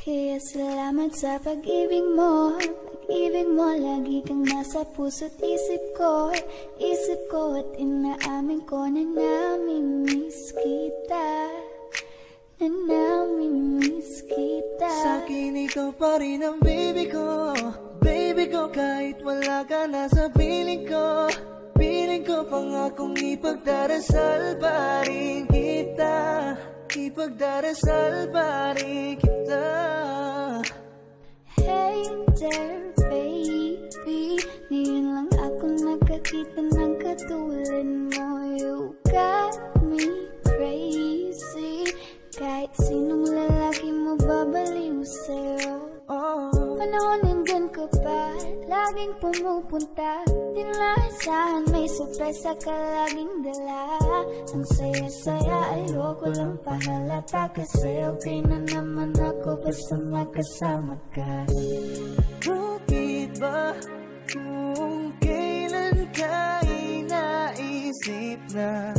Kaya salamat sa pag-ibig mo. Pag-ibig mo, lagi kang nasa puso't isip ko. Isip ko at inaamin ko na namimiss kita. Na namimiss kita. Sa'kin ikaw pa rin ang baby ko. Baby ko, kahit wala ka na sa piling ko. Piling ko pangakong ipagdarasal pa rin kita. Ipagdarasal pa rin kita. Hey there baby, ngayon lang ako nakakita ng katulad mo. You got me crazy. Kahit sinong lalaki mo babaliw sa'yo. Panahon nandun ka pa, laging pumupunta. Di naasahan, may sorpresa ka laging dala. Ang saya-saya, ayoko lang pahalata. Kasi okay na naman ako basta magkasama ka. Bakit ba kung kailan ka inaisip na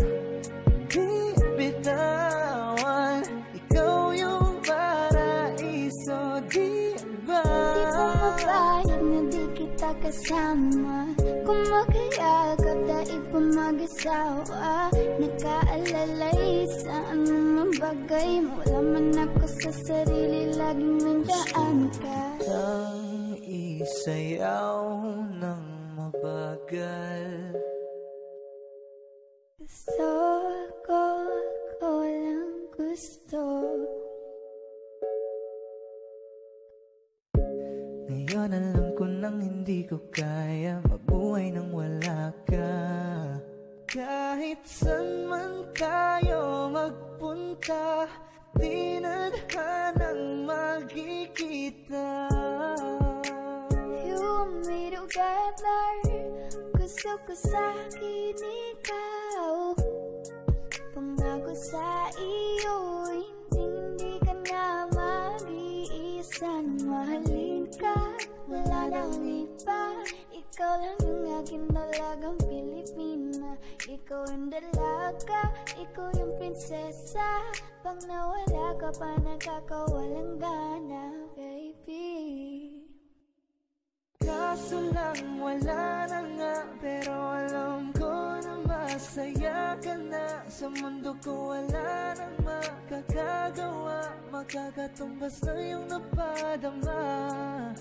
di bitawan? Ikaw yung paraiso, di ba? Di ko mapayag na di kita kasama. Kung magkayakap daig pa mag-asawa. Nakaalalay sa anumang bagay. Wala man ako sa sarili, laging nandaan ka. Ang isayaw ng mabagal. Gusto ko, ako lang gusto. Ngayon alam ko nang hindi ko kaya mabuhay nang wala ka. Kahit saan man tayo magpunta, di na hanang magkikita. You want me together, gusto ko sa'kin ikaw. Pangako sa iyo, hindi ka na mag-iisa. Mahalin ka, wala nang iba. Ikaw lang yung aking dalagang Pilipina. Ikaw yung dalaga, ikaw yung prinsesa. Pag nawala ka pa, nakakawalang gana, baby. Kaso lang wala na nga, pero alam ko na masaya ka na. Sa mundo ko wala nang makakagawa, makakatumbas na yung napadama.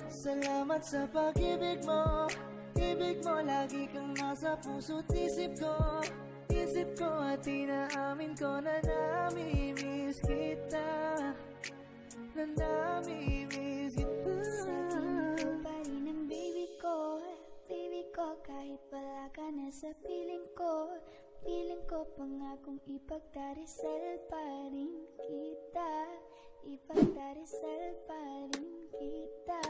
Salamat sa pag-ibig mo. Ibig mo, lagi kang nasa puso't isip ko. Isip ko at inaamin ko na namimiss kita. Na namimiss kita. Sa'kin ikaw pa rin ang baby ko. Baby ko, kahit wala ka na sa piling ko. Piling ko pangakong ipagdarasal pa rin kita. Ipagdarasal pa rin kita.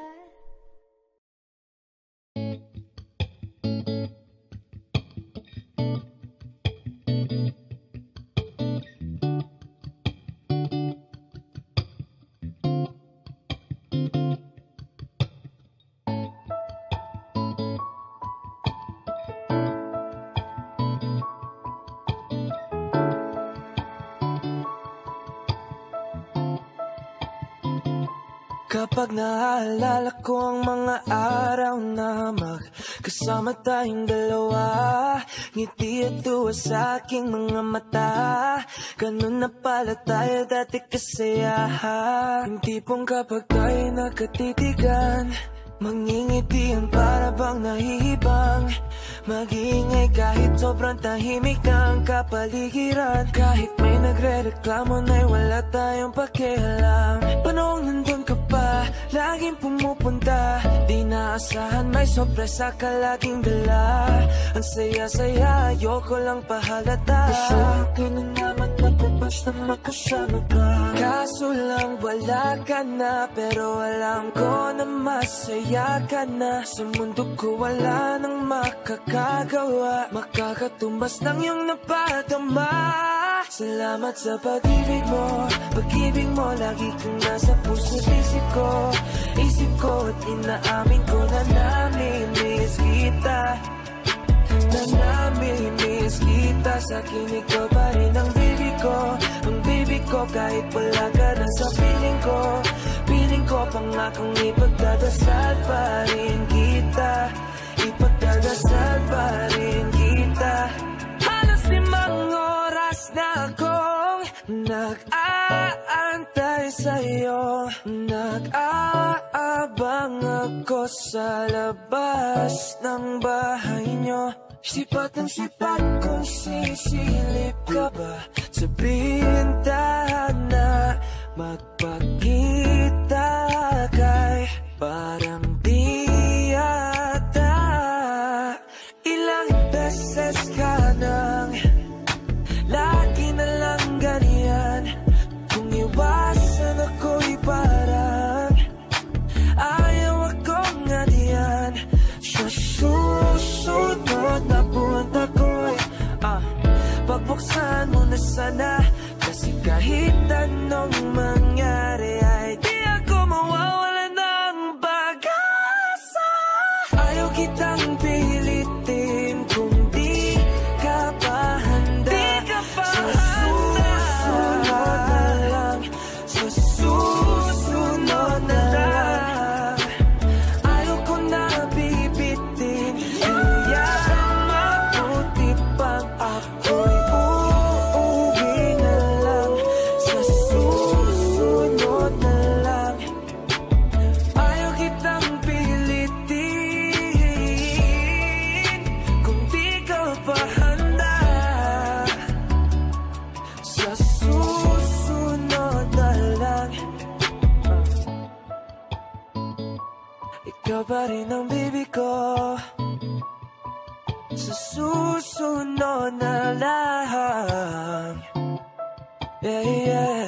Kapag naaalala ko ang mga araw na magkasama tayong dalawa, ngiti at tuwa sa aking mga mata. Ganun na pala tayo dati kasaya. Yung tipong kapag tayo nagkatitigan, mangingitian para bang nahihibang. Mag-iingay kahit sobrang tahimik ang kapaligiran. Kahit may nagre-reklamo na'y wala tayong pakialam. Panong nandun ka pa, laging pumupunta. Di naasahan, may sorpresa ka laging dala. Ang saya-saya, ayoko lang pahalata. Kasi akin na naman ako basta makasama ka. Kaso lang wala ka na, pero alam ko na masaya ka na. Sa mundo ko wala nang makakagawa, makakatumbas ng iyong napadama. Salamat sa pag-ibig mo. Pag-ibig mo, lagi kang nasa puso't isip ko. Isip ko at inaamin ko na namimiss kita. Na namimiss kita. Sa'kin ikaw pa rin ang baby ko. Ang baby ko kahit wala ka na sa piling ko. Piling pangakong ipagdadasal pa rin kita. Ipagdadasal pa rin kita. Halos 5 oras na akong nag-aantay sa'yo. Nag-aabang ako sa labas ng bahay nyo. Sipat ng sipat kung sisilip ka ba sa bintana. Magpakita kay parang di yata. Ilang beses ka nang lagi na lang ganyan. Kung iwasan ako'y parang ayaw akong ganyan. Sa susunod na punta ko'y pagbuksan mo na sana. Kasi kahit anong mangyari ay di ako mawawala ng pag-asa. Ayaw kitang pilitin kung di ka pa handa. Sa susunod na lang, sa susunod na lang. Ayaw ko na bibitin, kaya mabuti pang ako'y uuwi na lang. Sa susunod na lang. Ayaw kitang pilitin kung di ka pa handa. Sa susunod na lang. Ikaw pa rin ang baby ko. Sa susunod na lang. Yeah, yeah.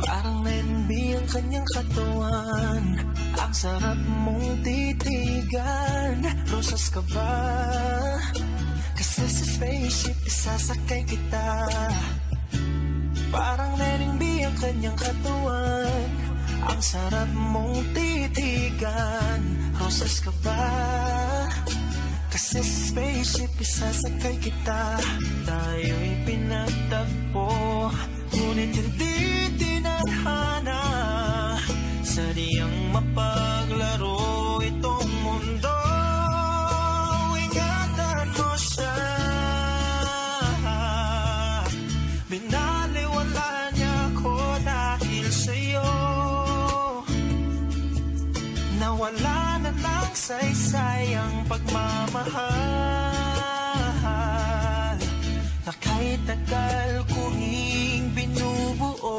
Parang NB ang kanyang katawan. Ang sarap mong titigan. Rosas ka ba? Kasi sa spaceship isasakay kita. Parang NB ang kanyang katawan. Ang sarap mong titigan. Rosas ka ba? Kasi sa spaceship isasakay kita. Tayo'y pinagtagpo, ngunit hindi tinadhana. Sadyang mapaglaro itong mundo. Ingatan mo siya. Binaliwala niya ako dahil sa'yo. Nawala na lang saysay ang pagmamahal na kahit tagal ko ring binubuo.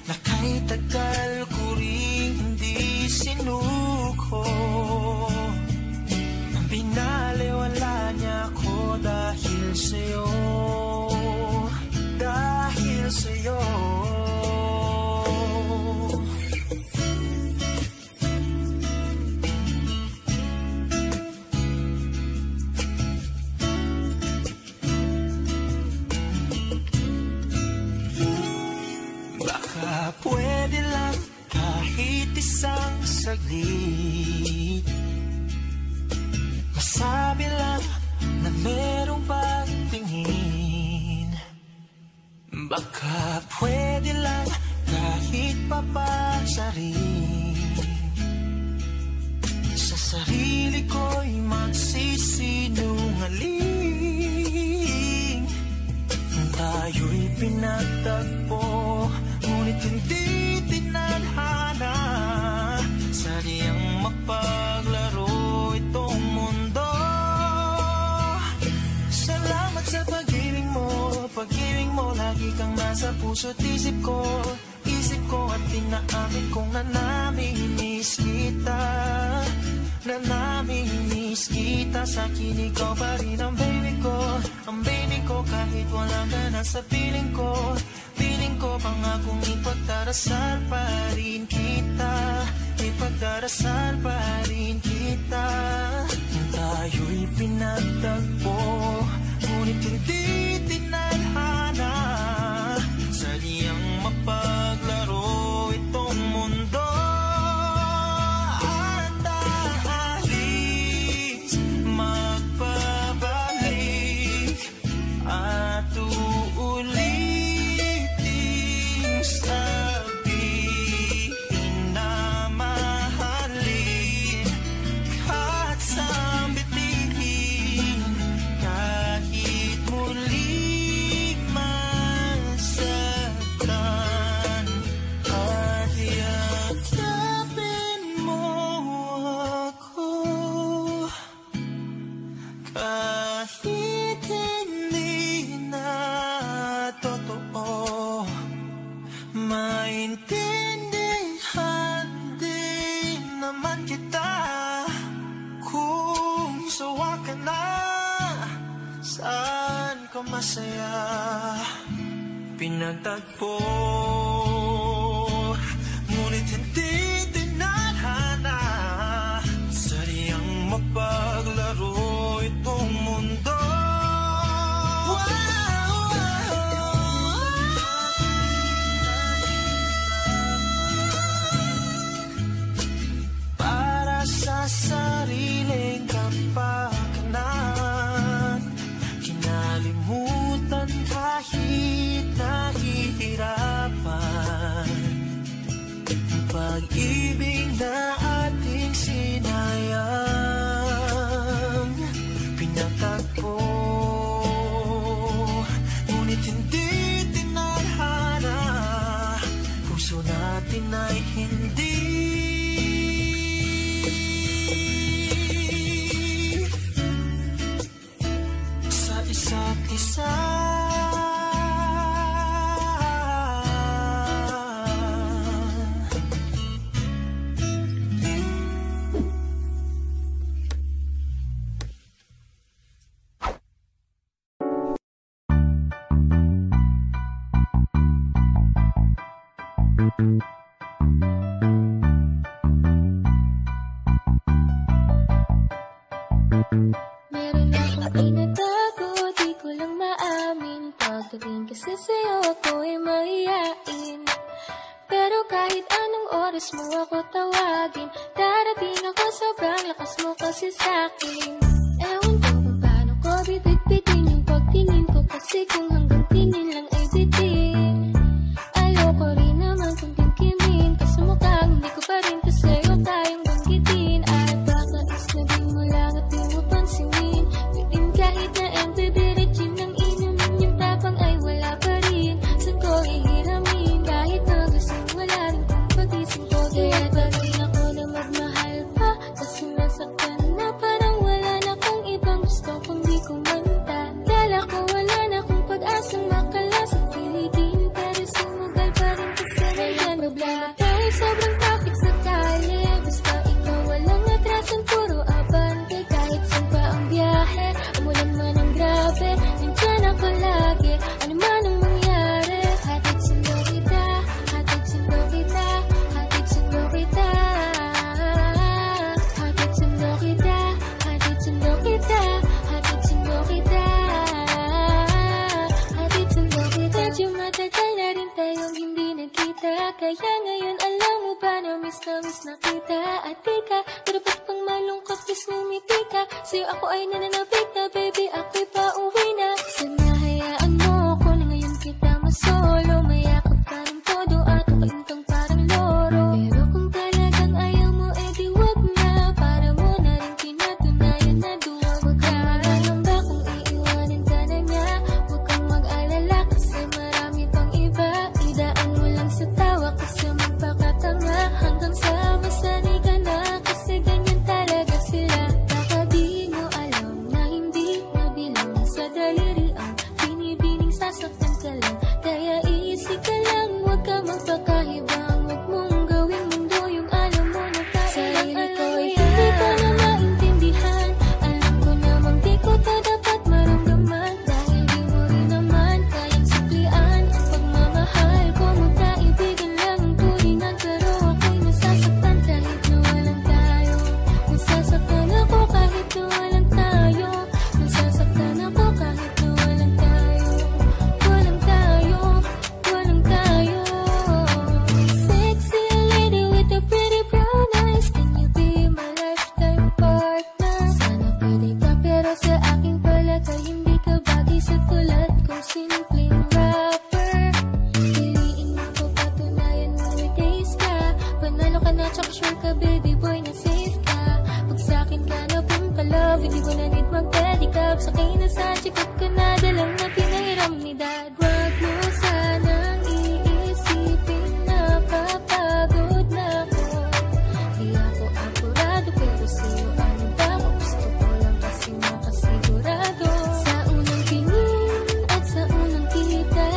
Na kahit tagal ko ring hindi sinuko. Binaliwala niya ako dahil sa'yo. Dahil sa'yo. Pwede lang kahit isang saglit, masabi lang na merong pagtingin. Baka pwede lang kahit papasarin. Sa sarili ko'y magsisinungaling. Tayo'y pinagtagpo, ngunit hindi tinadhana. Sadyang mapaglaro itong mundo. Salamat sa pag-ibig mo, lagi kang nasa puso't isip ko. Isip ko at tinaamin kong nanamimiss kita. Nanamimiss kita. Sa'kin ikaw pa rin ang baby ko. Ang baby ko kahit wala ka na sa piling ko. Piling ko pangakong ipagdarasal pa rin kita. Ipagdarasal darasal pa rin kita. Tayo'y pinagtagpo, ngunit hindi tinadhana. Sadyang mapaglaro itong mundo. At aalis, magpabalik, at uuliting sabihin na mahalin. At sambitin kahit muling masaktan. At yakapin mo ako kahit hindi na totoo. Maintindihan din naman kita kung sawa ka na. Saan ka masaya? Pinagtagpo, ngunit hindi tinadhana. Sadyang mapaglaro itong mundo. Para sa sariling kapakanan, kinalimutan kahit nahihirapan. Pag-ibig na ating sinayang, pinatagpo, ngunit hindi tinadhana. Puso natin ay hindi sa isa't isa. Meron akong tinatago, di ko lang maamin. Pagdating kasi sa'yo ako'y mahihain. Pero kahit anong oras mo ako tawagin, darating ako, sobrang lakas mo kasi sa'kin. Ewan ko kung paano ko bibit-bitin yung pagtingin ko, kasi kung hanggang tingin lang ay bitin. Ayoko rin naman kung tingkimin, kasi mukhang hindi ko pa rin sa'yo tayong banggitin. At baka isnagin mo lang at di mo pansinin. Bitin kahit na MPB regime ng inumin, yung tapang ay wala pa rin. Saan ko ihiramin kahit nagasing, wala rin kung pagising ko. Kaya bagay ako na magmahal pa, kasi nasaktan na parang wala na kung ibang gusto kung di ko manta. Dala ko wala na kung pag-asang makalas at piligin, pero sumugal pa rin kasi walang problema tayo. Sobrang traffic sa kalye, basta ikaw walang atrasan, puro abante. Kahit saan pa ang biyahe, umulan man ang grabe, nandyan ako lagi, ano man ang mangyari. Hatid sundo kita, hatid sundo kita, hatid sundo kita. Hatid sundo kita, hatid sundo kita, hatid sundo kita. Hatid sundo kita. Medyo matagal na rin tayong hindi nagkita, kaya ngayon alam mo ba na miss na kita. At di ka dapat pang malungkot, please ngumiti ka. Sa'yo ako ay nananabik na, baby, ako'y pauwi na. Sana hayaan mo ko na ngayon kita masolo, mayakap ka ng todo at ukain kang parang loro. Pero kung talagang ayaw mo, edi wag na, para mo na rin pinatunayan na duwag. Huwag kang mag-alamba kung iiwanan ka na niya, huwag kang mag-alala kasi marami pang iba. Idaan mo lang sa tawa kasi magpakatanga, hanggang sa masanay ka na, kasi ganyan talaga sila. Baka di mo alam na hindi nabilang sa daliri ang binibining sasaktan ka lang, kaya iisip ka tsaka sure ka baby boy na safe ka. Pag sa'kin ka na punta love, hindi ko na need mag-pedicab. Sakay na sa chikot ka na, dalang na pinahiram ni dad. Wag mo sanang iisipin na papagod na ako. Di ako akurado pero sa'yo ano ba ako? Gusto ko lang kasi makasigurado. Sa unang tingin at sa unang kita,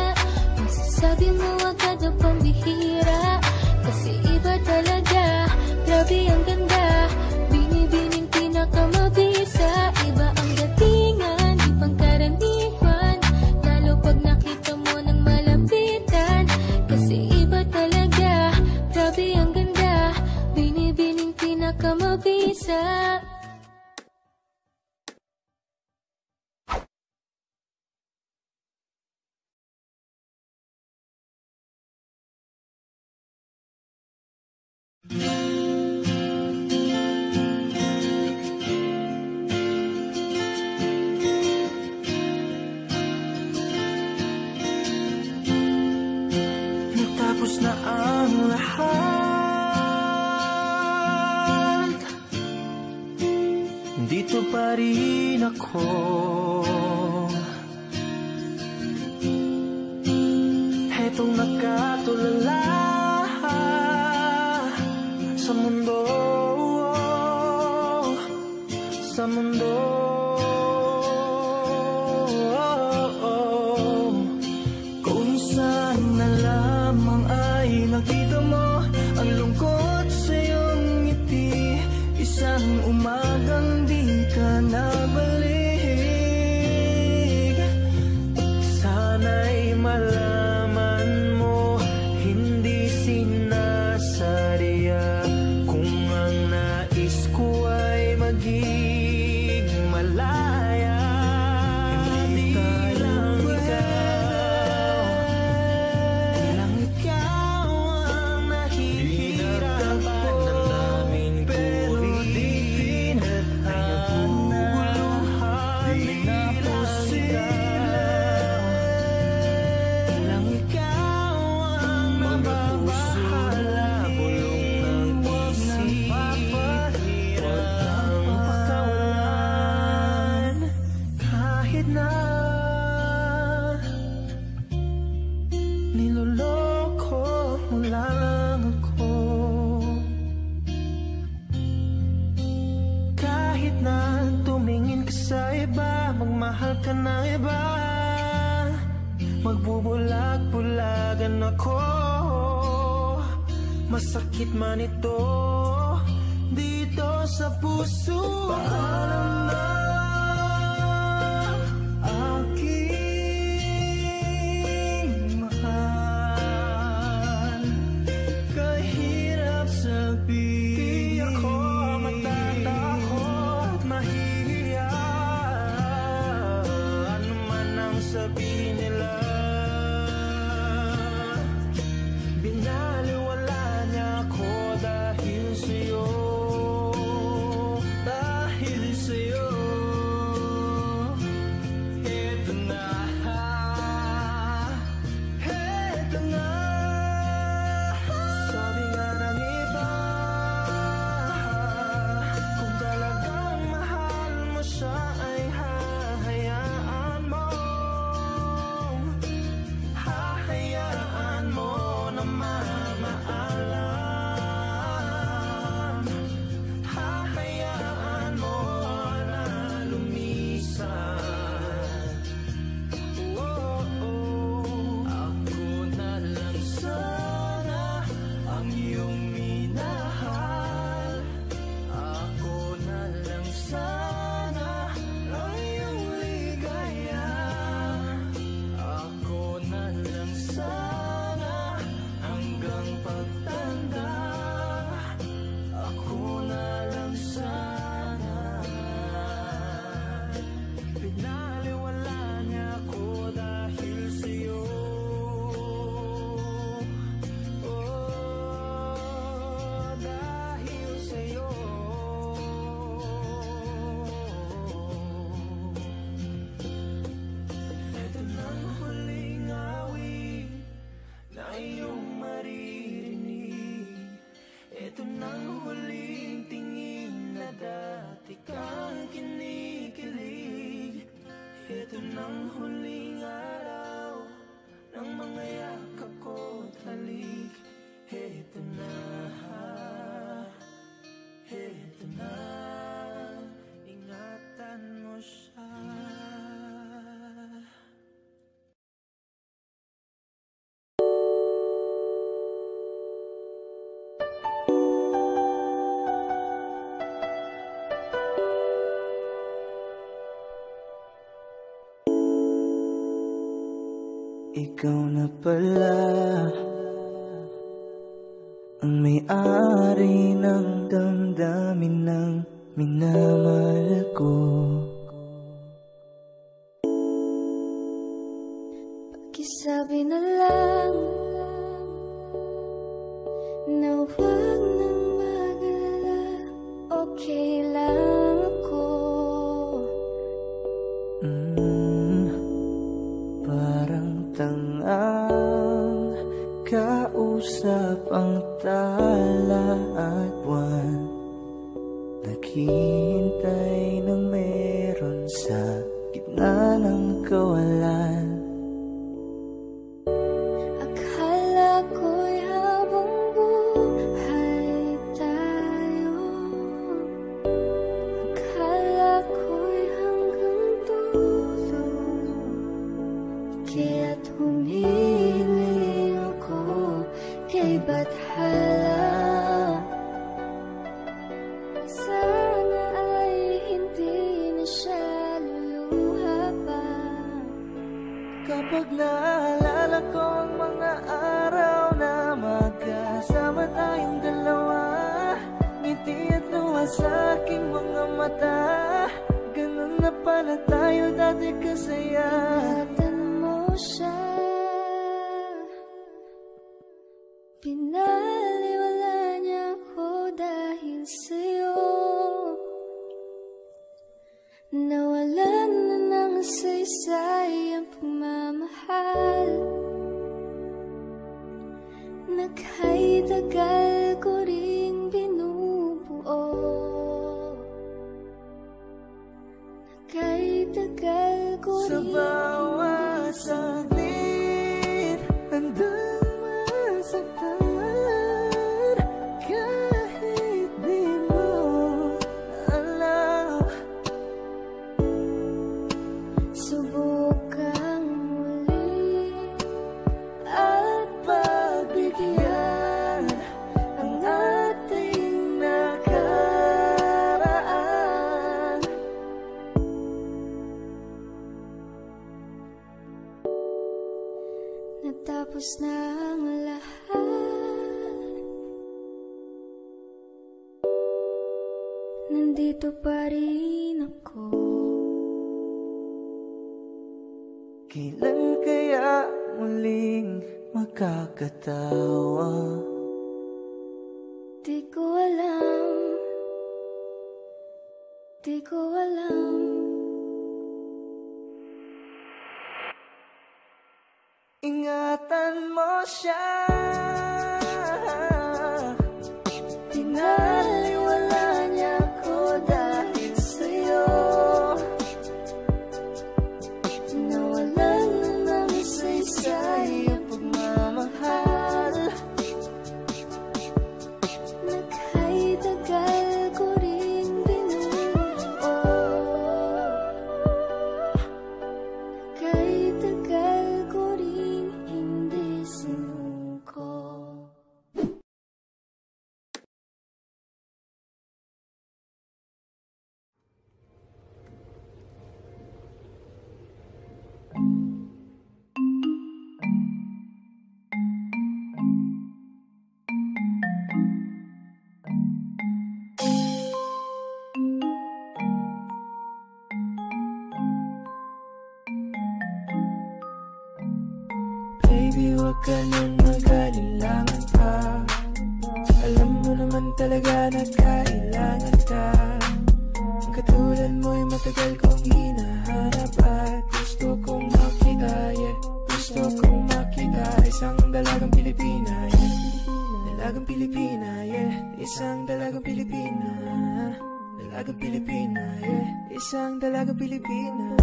masasabi mo agad na pambihira. Kasi iba talaga, grabe ang ganda. Binibining pinakamabisa. Iba ang datingan, di pangkaraniwan. Lalo pag nakita mo ng malapitan. Kasi iba talaga, grabe ang ganda. Binibining pinakamabisa. Natapos na ang lahat, dito pa rin ako. Hetong nakatulala sa mundo, sa mundo. Kung saan na lamang ay nakita mo ang lungkot sa iyong ngiti. Isang umagang di ka nabalik. Sana'y malaman mo, hindi sinasadya. Kung ang nais ko ay maging malaya, hindi lang ikaw ang nahihirapan ng daming pero di pinaguguluhan. Di na lang ikaw ang mababahala. Bulong ng isip, wag ang pagkawalan. Kahit na niloloko mo lang ako, kahit na tumingin ka sa iba, magmahal ka na iba, magbubulag-bulagan ako. Masakit man ito dito sa puso. Paalam na aking mahal, kahirap sabihin. Di ako matatakot, mahihiya. Ano man ang sabihin nila, binaliwala niya ako dahil sa'yo, dahil sa'yo. ng huling araw ng mga yakap ko't halik. Heto na, heto na, ingatan mo siya. Ikaw na pala ang may-ari ng damdamin ng minamahal ko. Pakisabi na lang na huwag nang mag-alala, okay lang ako. Parang tangang kausap ang tala at buwan, naghihintay ng meron sa gitna ng kawalan. Akala ko'y habang buhay tayo, akala ko'y hanggang dulo, kaya't humiling ako kay Bathala. Sana ay hindi na siya luluha pa. Kapag naalala ko ang mga araw na magkasama tayong dalawa, ngiti at luha sa aking mga mata, ganun na pala tayo dati kasaya. Ingatan mo siya, pinaliwala niya ako dahil sa'yo. Nawalan na ng saysay ang pagmamahal, nakay tagal ko ring binubuo, nakay tagal ko Sa ring bawat saglit, handang masaktan, kahit di mo alam. subukang muli at pagbigyan ang ating nakaraan. Natapos na ang lahat, nandito pa rin ako. Kailan kaya muling magkakatawa? Di ko alam, di ko alam. Ingatan mo siya, Pinaliwala niya ako dahil sa'yo. Nawalan na ng saysay ang pagmamahal, nakay tagal ko ring binuo, nakay tagal ko ring hindi sinuko. baby, wag ka nang mag-alilangan pa. Alam mo naman talaga na kailangan ka. Ang katulad mo'y matagal kong hinahanap at gusto kong makita, yeah. Gusto kong makita isang dalagang Pilipina, yeah. Dalagang Pilipina, yeah. Isang dalagang Pilipina, dalagang Pilipina, yeah. Isang dalagang Pilipina.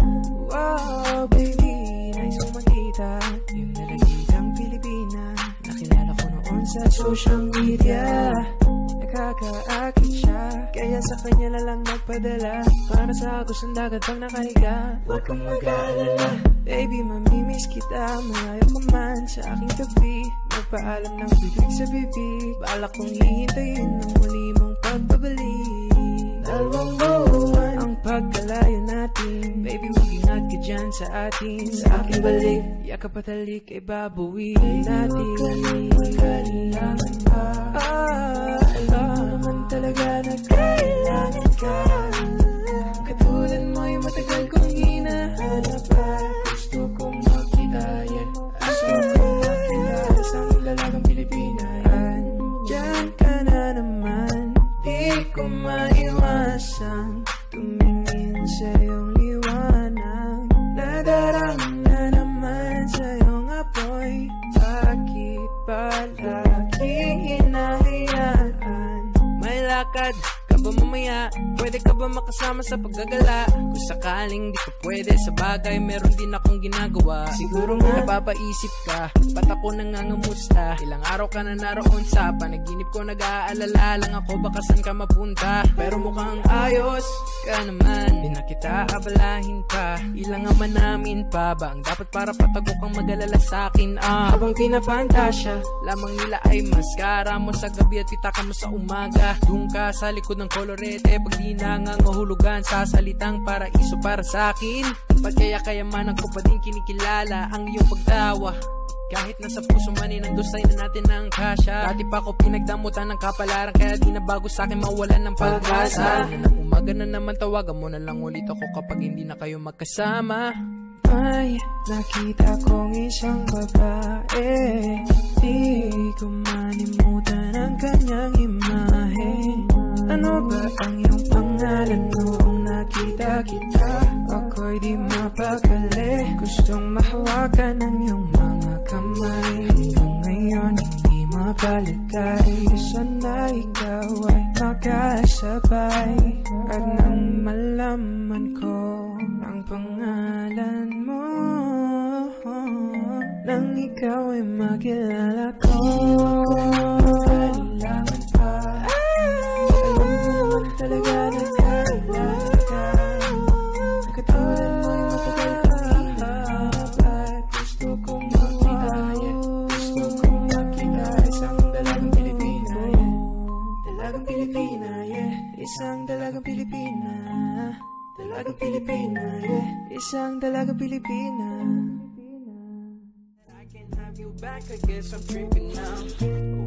Wow, baby, nice kong makita yung dalagang Pilipina. Nakilala ko noon sa social media. Nakakaakit siya, kaya sa kanya na lang nagpadala. Para sa agos ng dagat pag nakahiga. Huwag kang mag-aalala, baby, mamimiss kita. Malayo ka man sa aking tabi. Magpaalam ng bibig sa bibig. Balak kong hihintayin ng muli mong pagbabalik. Dalawang buwan ang pagkalayo natin. Baby, mag-ingat ka dyan sa atin. Sa aking balik, yakap at halik ay babawiin natin. Kailangan pa, alam mo naman talaga na kailangan ka. Katulad mo'y matagal kong hinahanap at gusto kong makita, yeah. Gusto kong makita isang dalagang Pilipina. Andyan ka na naman, di ko maiwasang tumingin sa iyong liwanag. Nadarang na naman sa iyong apoy. Bakit palaging hinahayaan? May lakad ka ba mamaya? Pwede ka ba makasama sa paggagala? Kung sakaling di ka pwede sa bagay, meron din akong ginagawa. Siguro nga napapaisip ka, ba't ako nangangamusta? Ilang araw ka na naroon sa panaginip ko, nag-aalala lang ako baka saan ka mapunta. Pero mukhang ayos ka naman, di na kita abalahin pa. Ilang naman namin pa ba ang dapat para patago kang mag-alala sa'kin? Habang pinapantasya lamang nila ay maskara mo sa gabi at pitaka mo sa umaga. Doon ka sa likod ng kolorete, pag di nangangahulugan sa salitang paraiso para sa'kin. Pagkaya-kayamanan ko pa din kinikilala ang iyong pagtawa. Kahit nasa puso man inandusay na natin ang kasya. Dati pa ako pinagdamutan ng kapalaran, kaya di na bago sa'kin mawalan ng pag-asa. Umaga na naman, tawagan mo na lang ulit ako kapag hindi na kayo magkasama. May nakita kong isang babae, di ko manimutan ang kanyang imahe. Ano ba ang iyong pangalan noong nakita kita? Ako'y di mapakali, gustong mahawakan ang iyong mga kamay. Hanggang ngayon hindi mapaligay, sana ikaw ay makasabay. At nang malaman ko ang pangalan mo, nang ikaw ay makilala ko. Kailangan pa, alam mo naman talaga na kailangan ka. Katulad mo'y matagal kong hinahanap at gusto kong makita, yeah. Gusto kong makita isang dalagang Pilipina, yeah. Dalagang Pilipina, yeah. Isang dalagang Pilipina. Dalagang Pilipina, yeah. Isang dalagang Pilipina. I can't have you back, I guess I'm tripping now.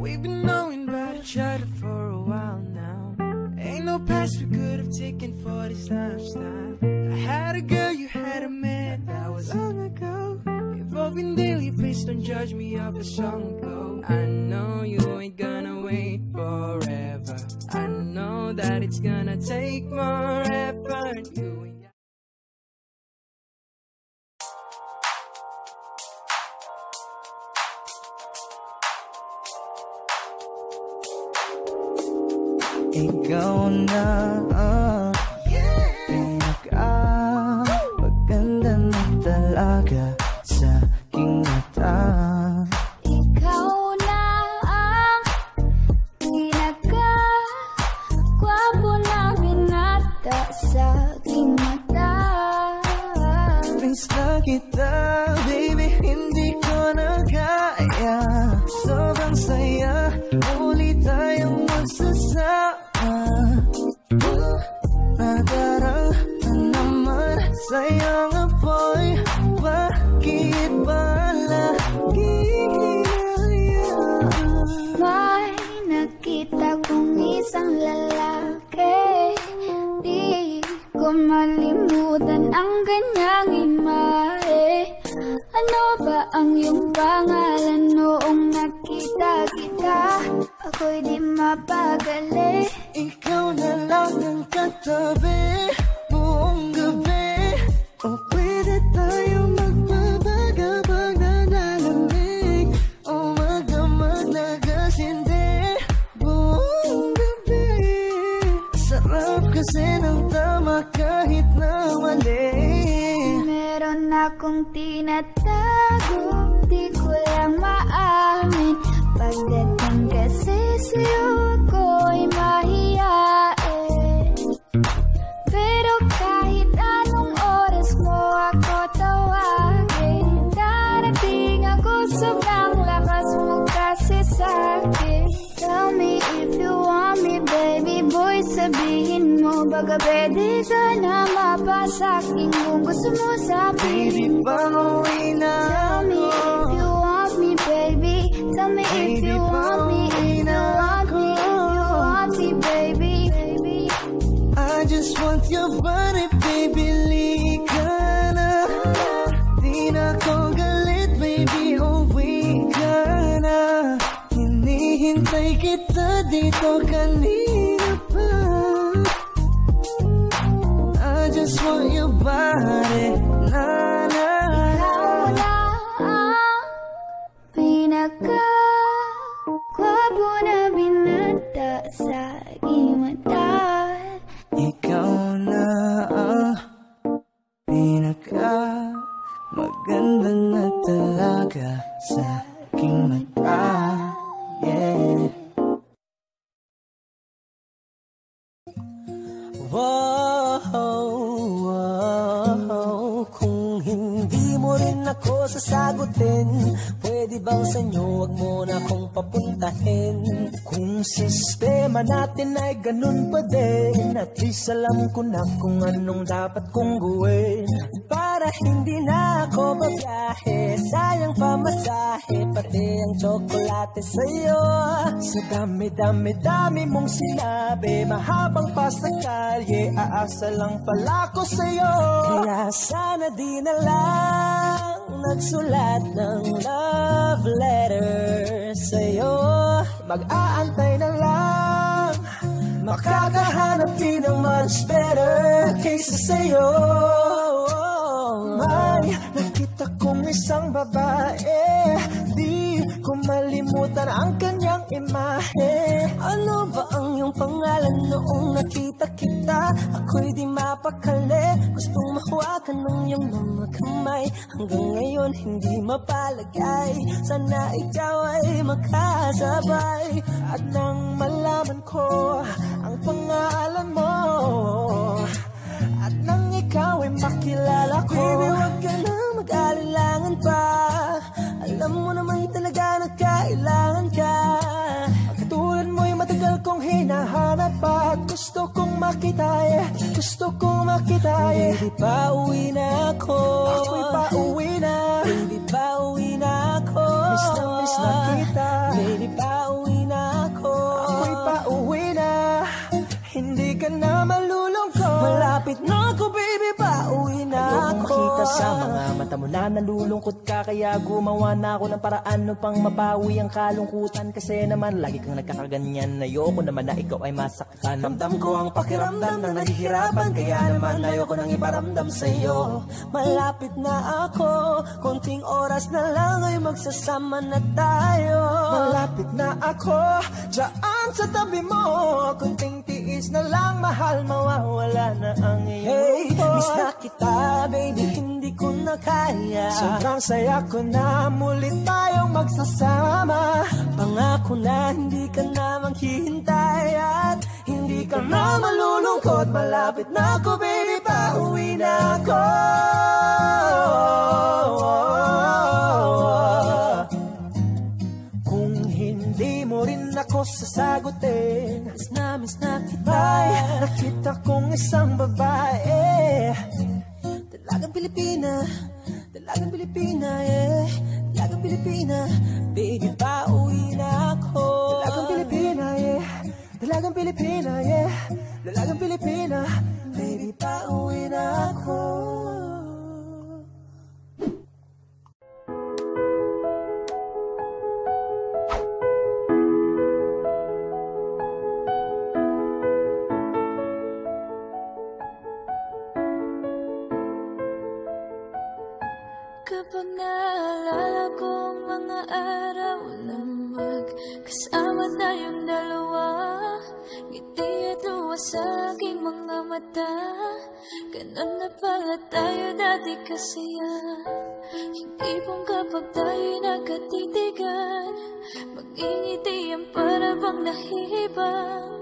We've been knowing about each other for a while now. Ain't no past we could have taken for this lifestyle. I had a girl, you had a man, that was long ago. Evolving daily, please don't judge me off a song ago. I know you ain't gonna wait forever. I know that it's gonna take more effort. You ain't ikaw na pinaka-maganda na talaga sa aking mata. Ikaw na ang pinaka-gwapo na binata sa aking mata. Miss na kita, baby, hindi ko na kaya. Sobrang saya, muli tayong magsasama. Nadarang na naman sayang apoy. Bakit ba laging hinahayaan? May nakita kong isang lalaki, di ko malimutan ang kanyang imahe. Ano ba ang iyong pangalan noong nakita kita? Ako'y di mapagali. Ikaw na lang ang katabi buong gabi. O pwede tayo magbabaga pag nanalamig. O magdamag na gasindi buong gabi. Sarap kasi akong tinatago, di ko lang maamin. Pagdating kasi sa'yo ako'y mahiyain. Pero kahit anong oras mo ako tawagin, darating ako, sobrang lakas mo kasi sa'kin. Tell me if you want me, baby boy, sabihin mo. Baga pwede ka na mapasaking kung gusto mo sa piling ko. Tell me if you want me, baby. Tell me if you want me, if you want me, if you want me, baby. I just want your body, baby, lika na. Di na ko galit, baby, uwi ka na. Hinihintay kita dito kanina pa. I just want your body, na na. Ikaw na ang pinaka-gwapo na binata sa aking mata. Ikaw na ang pinaka maganda na talaga sa aking mata. Yeah. Wow, kung hindi mo rin ako sasagutin, pwede bang sa inyo wag mo na akong papuntahin? Kung sistema natin ay ganun pa din, at least alam ko na kung anong dapat kong gawin. Para hindi na ako babiyahe, sayang pamasahe, pati ang tsokolate sa'yo. Sa dami-dami-dami mong sinabi, mahabang pa sa kalye, aasa lang pala ko sa'yo. Kaya sana di na lang nagsulat ng love letter sa'yo. Mag-aantay na lang, makakahanap din ng much better kaysa sa'yo. May nakita kong isang babae, di ko malimutan ang kanyang imahe. Ano ba ang iyong pangalan noong nakita kita? Ako'y di mapakali, gustong mahawakan ng iyong mga kamay. Hanggang ngayon hindi mapalagay, sana ikaw ay makasabay. At nang malaman ko ang pangalan mo, at nang ikaw ay makilala ko, baby, wag ka na mag-alilangan pa. Alam mo naman talaga na kailangan ka. Katulad mo'y matagal kong hinahanap pa, at gusto kong makita, gusto kong makita, baby, pauwi na ako. Ako'y pauwi na, baby, pauwi na ako. Miss na kita, baby, pauwi na ako. Ako'y pauwi na, hindi ka na malulungkot. Malapit na ako, baby, pauwi na ako. Makita sa mga mata mo na nalulungkot ka, kaya gumawa na ako ng paraan upang mabawi ang kalungkutan. Kasi naman lagi kang nagkakaganyan, ayoko naman na ikaw ay masaktan. Ramdam ko ang pakiramdam ng nahihirapan, kaya naman ayoko nang iparamdam sa'yo. Malapit na ako, konting oras na lang ay magsasama na tayo. Malapit na ako, dyan sa tabi mo, konting tiis na lang, mahal, mawawala na ang iyong miss na kita, baby, hindi ko na kaya. Sobrang saya ko na muli tayong magsasama. Pangako na hindi ka na maghihintay, at hindi ka na malulungkot. Malapit na ako, baby, pauwi na ako. Kung hindi mo rin ako sasagutin, miss na kita. May nakita kong isang babae, dalagang Pilipina, dalagang Pilipina, yeah. Dalagang Pilipina, baby, pauwi na ako. Dalagang Pilipina, yeah. Dalagang Pilipina, yeah. Dalagang Pilipina, baby, pauwi na ako. Kapag naalala ko ang mga araw na magkasama tayong dalawa, ngiti at luha sa aking mga mata. Ganon na pala tayo dati kasaya. Hindi pong kapag tayo'y nagkatitigan, mag-ingitian para bang nahihibang.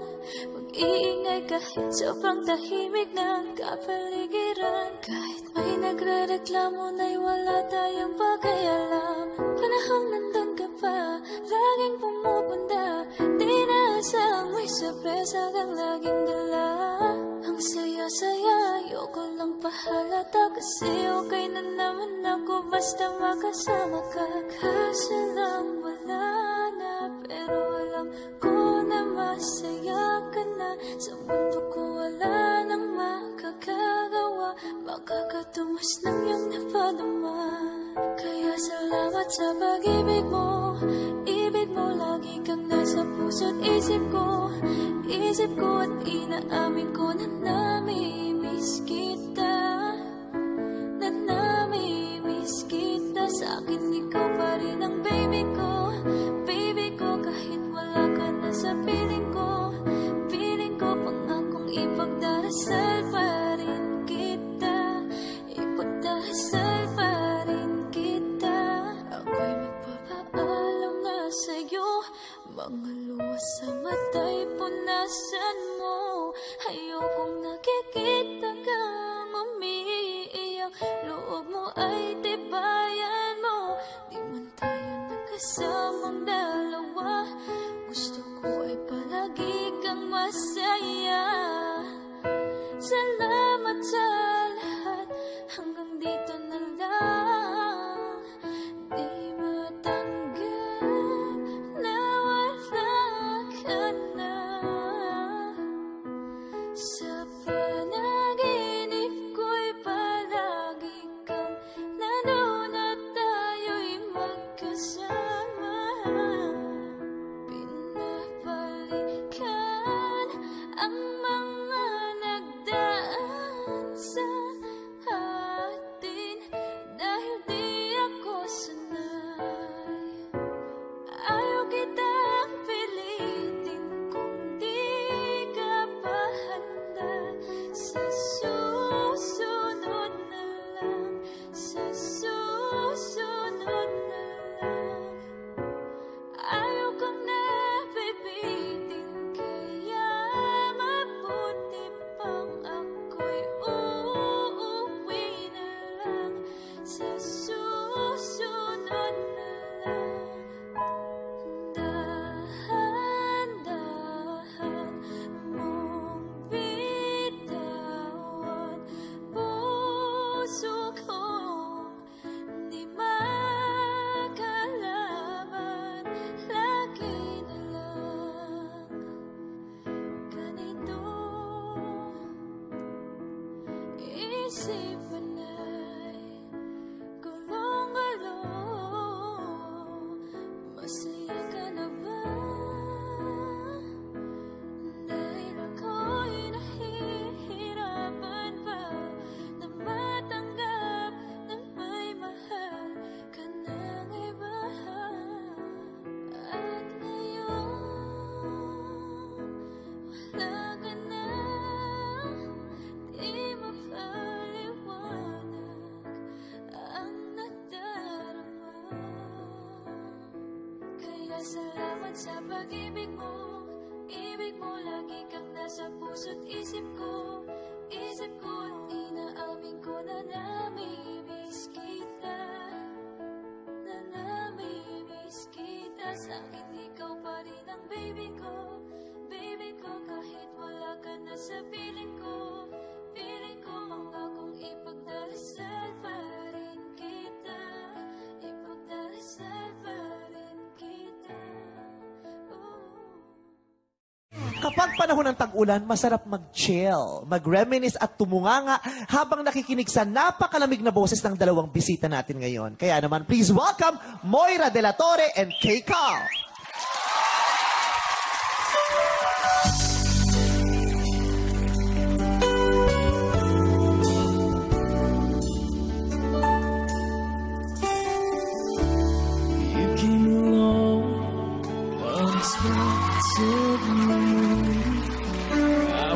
Mag-iingay kahit sobrang tahimik ng kapaligiran. Kahit may nagre-reklamo na'y wala tayong pakialam. Panahong nandun ka pa, laging pumupunta. Di naasang may sorpresa kang laging dala. Ang saya-saya, ayoko lang pahalata. Kasi okay na naman ako basta makasama ka. Kasi lang wala na, pero alam ko na masaya ka na. Sa mundo ko wala nang makakagawa, makakatumas ng iyong napadama. Kaya salamat sa pag-ibig mo. Ibig mo lagi kang nasa puso't isip ko. Isip ko at inaamin ko na namimiss kita. Na namimiss kita. Sa akin ikaw pa rin ang baby ko. Baby ko kahit wala ka na sa piling ko. Piling ko pangakong ipagdarasal pa rin kita. Ipagdarasal pa rin kita. Ako'y magpapaalam na sa'yo. Mga luha sa mata'y punasan mo. Ayokong nakikita kang umiiyak. Loob mo ay tibayan mo. Di man tayo nagkasamang dalawa. Gusto ko ay palagi kang masaya. Salamat sa lahat. Hanggang dito na lang. Di matanggap na wala ka na. Sa panaginip ko'y palagi kang nandun at tayo'y magkasama. Pinabalikan ang mga nagdaan sa atin dahil di ako sanay. Ayaw kitang pilitin kung di ka pa handa. Sa susunod na lang, sa susunod na lang. Ayaw kang napipitin, kaya mabuti pang ako'y uuwi na lang. Sa susunod na lang. Dahan-dahan mong bitawan puso kong di makalaban. Lagi na lang ganito. Isipan ay gulong-gulong. Masaya ka na ba? Dahil ako'y nahihirapan pa na matanggap na may mahal ka ng iba. At ngayon wala ka na. Di mapaliwanag ang nadarama. Kaya salamat sa pag-ibig mo. Ibig mo lagi kang nasa puso't isip ko. Isip ko at inaamin ko na namimiss kita. Na namimiss kita. Sa akin ikaw pa rin ang baby ko. Baby ko kahit wala ka na sa piling ko. Piling ko mangakong ipagdarasal pa rin kita. Ipagdarasal pa rin kita. Kapag panahon ng tag-ulan, masarap mag-chill, mag-reminisce at tumunganga habang nakikinig sa napakalamig na boses ng dalawang bisita natin ngayon. Kaya naman, please welcome Moira De La Torre and Kay Carl. You came along unexpectedly. I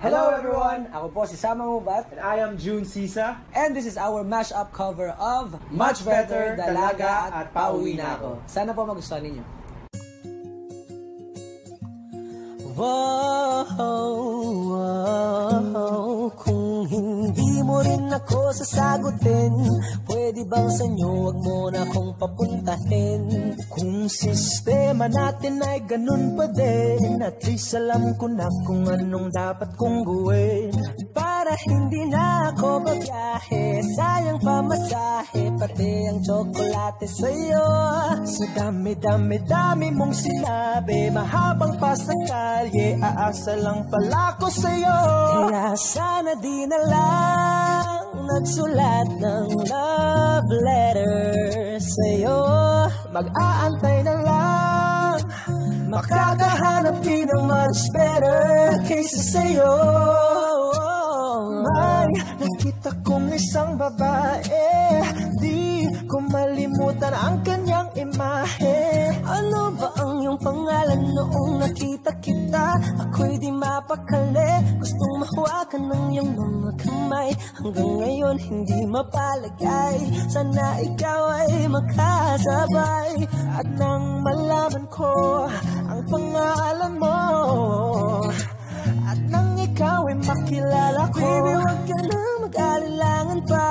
Hello everyone! Ako po si Sama Mubat. And I am June Sisa. And this is our mashup cover of Much Better, Dalaga at Pauwi Na Ako. Sana po magustuhan ninyo. Wow, kung hindi mo rin ako sasagutin, pwede bang sa inyo wag mo na akong papuntahin? Kung sistema natin ay ganun pa din, at least alam ko na kung anong dapat kong gawin. Para hindi na ako magbiyahe, sayang pamasahe, pati ang tsokolate sa'yo. Sa dami-dami-dami mong sinabi, mahabang pa sa kalye, aasa lang pala ko sa'yo. Kaya sana di na lang nagsulat ng love letter sa'yo. Mag-aantay na lang, makakahanap din ng much better kaysa sa'yo. May nakita kong isang babae, di ko malimutan ang kanyang imahe. Ano ba ang iyong pangalan noong nakita kita? Ako'y di mapakali, gustong mahawakan ng iyong mga kamay. Hanggang ngayon hindi mapalagay, sana ikaw ay makasabay. At nang malaman ko ang pangalan mo, at nang ikaw ay makilala ko, baby, wag ka na mag-alilangan pa.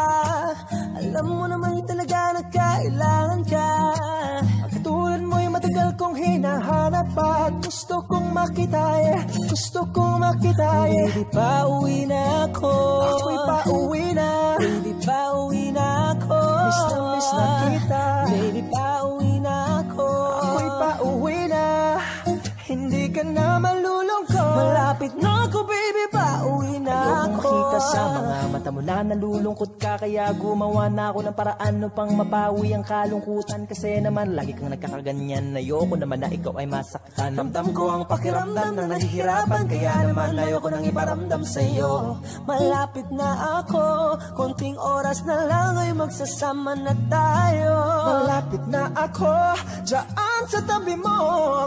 Alam mo naman talaga na kailangan ka. Katulad mo'y matagal kong hinahanap at gusto kong makita, gusto kong makita. Baby, pauwi na ako. Ako'y pauwi na. Baby, pauwi na ako. Miss na kita. Baby, pauwi na ako. Ako'y pauwi na. Hindi ka na malulungkot. Malapit na ako, baby, pauwi na ako. Makita sa mga mata mo na nalulungkot ka, kaya gumawa na ako ng paraan upang mapawi ang kalungkutan. Kasi naman lagi kang nagkakaganyan, ayoko naman na ikaw ay masaktan. Ramdam ko ang pakiramdam na nahihirapan, kaya naman ayoko nang iparamdam sa'yo. Malapit na ako, konting oras na lang ay magsasama na tayo. Malapit na ako, dyan sa tabi mo,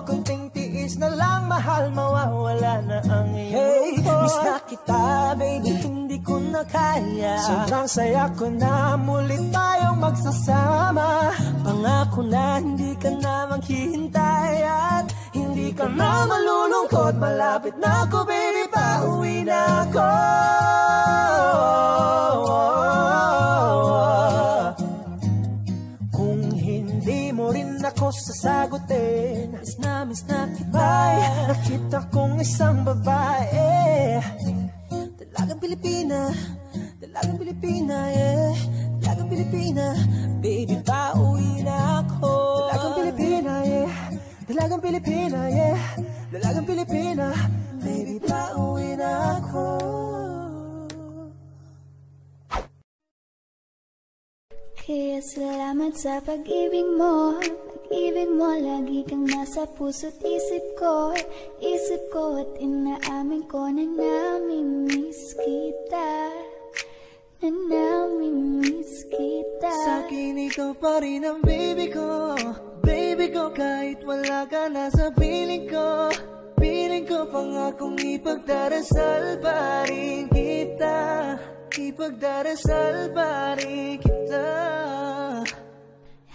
konting tiis na lang, mahal, mawawala na ang iyong. Hey, miss na kita, baby, hindi ko na kaya. Sobrang saya ko na muli tayong magsasama. Pangako na hindi ka na maghihintay at hindi ka na malulungkot. Malapit na ako, baby, pauwi na ako. sasagutin. Miss na kita. Ay, nakita kong isang babae, dalagang Pilipina, yeah. Dalagang Pilipina, baby, pauwi na ako. Dalagang Pilipina, yeah. Dalagang Pilipina, yeah. Dalagang Pilipina, baby, pauwi na ako. Kaya salamat sa pag-ibig mo. Pag-ibig mo, lagi kang nasa puso't isip ko. Isip ko at inaamin ko na namimiss kita. Na namimiss kita. Sa'kin ikaw pa rin ang baby ko. Baby ko, kahit wala ka na sa piling ko. Piling ko pangakong ipagdarasal pa rin kita. Ipagdarasal pa rin kita.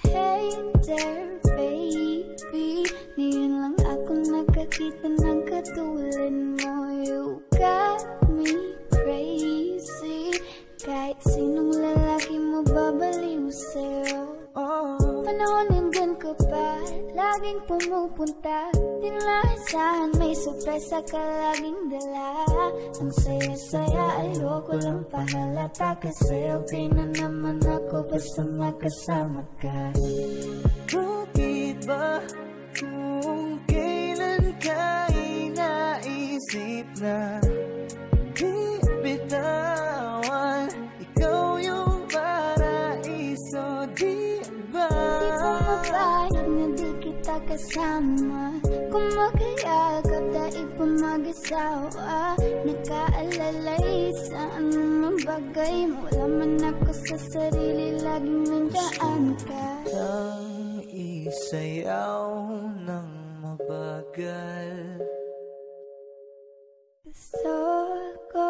Hey there, baby, ngayon lang ako nakakita ng katulad mo. You got me crazy. Kahit sinong lalaki mo babaliw sa'yo. Panahon nandun ka pa, laging pumupunta. Di nalasahan, may sorpresa ka laging dala. Ang saya-saya, ayoko lang pahalata. Kasi okay na naman ako basta makasama ka. Bakit ba kung kailan ka inaisip na di bitawan? Ikaw yung paraiso, di ba? Di pumapayag na di kita kasama. Kung magkayakap daig pa mag-asawa. Nakaalalay sa anumang bagay. Wala man ako sa sarili, laging nandaan ka. Ang isayaw ng mabagal. Gusto ko,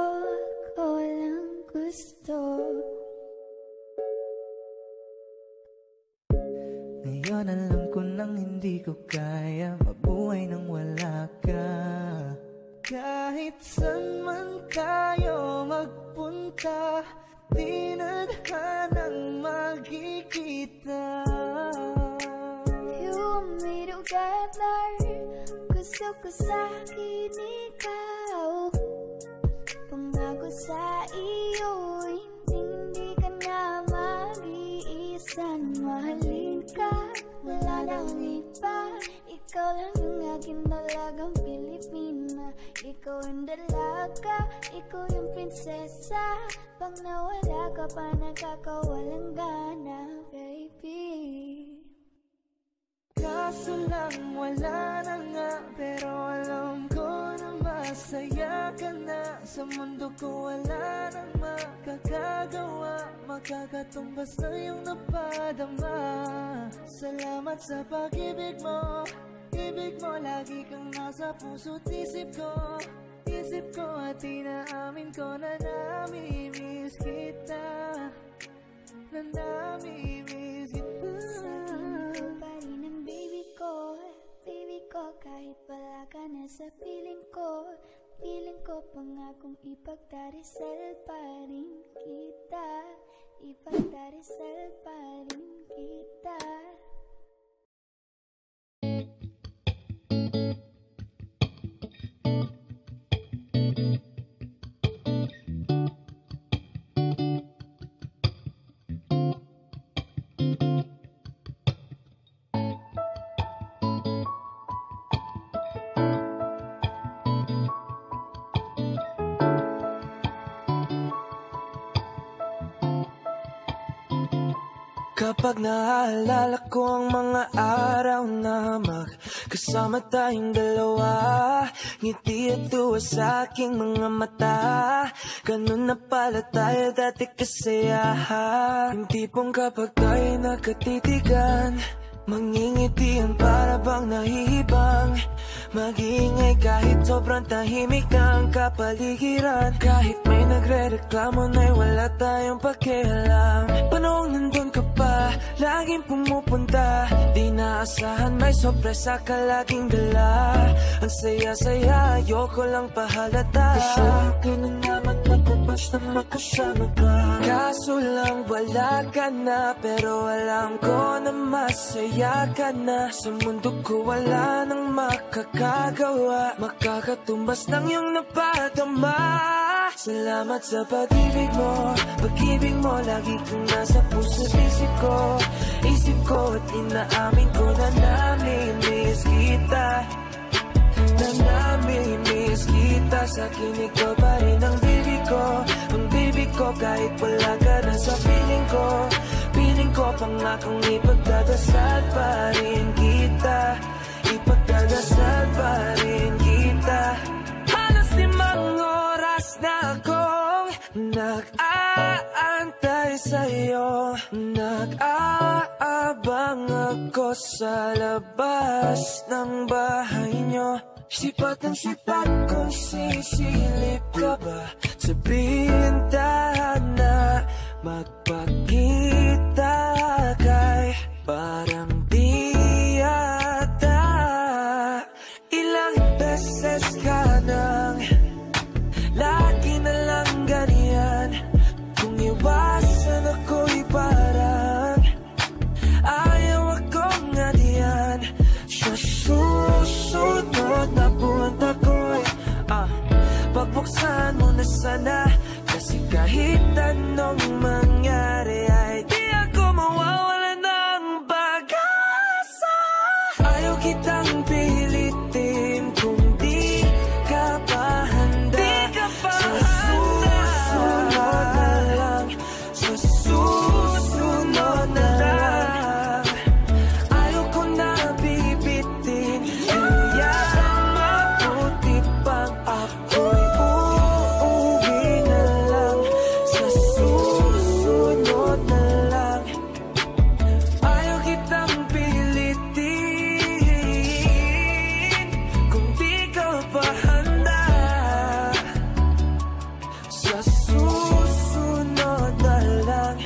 ako lang gusto. Ngayon alam ko nang hindi ko kaya mabuhay nang wala ka. Kahit saan man tayo magpunta, di na hanang magkikita. You want me together, gusto ko sa'kin ikaw. Pangako sa iyo, hindi ka na mag-iisa. Mahalin ka, wala nang iba. Ikaw lang yung aking dalagang Pilipina. Ikaw yung dalaga, ikaw yung prinsesa. Pag nawala ka pa, nakakawalang gana, baby. Kaso lang wala na nga, pero alam ko na masaya ka na. Sa mundo ko wala nang makakagawa, makakatumbas na yung napadama. Salamat sa pag-ibig mo. Ibig mo, lagi kang nasa puso't isip ko. Isip ko at inaamin ko na namimiss kita. Na namimiss kita. Sa'kin pa rin ang baby ko. Baby ko, kahit wala ka na sa piling ko. Piling ko pangakong ipagdarasal pa rin kita. Ipagdarasal pa rin kita. Kapag naaalala ko ang mga araw na magkasama tayong dalawa, ngiti at tuwa sa aking mga mata. Ganun na pala tayo dati kasaya. Yung tipong kapag tayo nakatitigan, mangingitian para bang nahihibang. Mag-iingay kahit sobrang tahimik na ang kapaligiran. Kahit may nagre-reklamo na'y wala tayong pakialam. Panahon nandun ka pa, laging pumupunta. Di naasahan, may sorpresa ka laging dala. Ang saya-saya, ayoko lang pahalata. Kasi ka na naman ako basta kasama ka. Kaso lang wala ka na, pero alam ko na masaya ka na. Sa mundo ko wala nang makakagawa, makakatumbas ng iyong napadama. Salamat sa pag-ibig mo, pag-ibig mo lagi kang nasa puso't isip ko. Isip ko at inaamin ko na namimiss kita, na namimiss kita. Sa akin ikaw pa rin ang bibig ko, ang bibig ko kahit wala ka na sa piling ko. Piling ko pangakong ipagdadasal pa rin kita, ipagdadasal pa rin kita. Halos 5 oras na akong nag-aantay sa'yo, nag-aabang ako sa labas ng bahay nyo. Sipat ng sipat kung sisilip ka ba sa bintana, magpakita kay parang di yata. Ilang beses ka nang lagi na lang ganyan, kung iwasan ako'y parang ayaw akong ngadiyan. Sa susunod na buwan ako'y pagbuksan mo na sana, kasi kahit anong mangyari ay di ako mawawala ng pag-asa. Ayaw kitang pilitin kung di ka pa handa, sa susunod na lang, sa susunod na lang. Ayaw ko na bibitin, kaya mabuti pang ako'y uuwi na lang, sa susunod na lang. Ayaw kitang pilitin kung di ka pa handa, sa susunod na lang.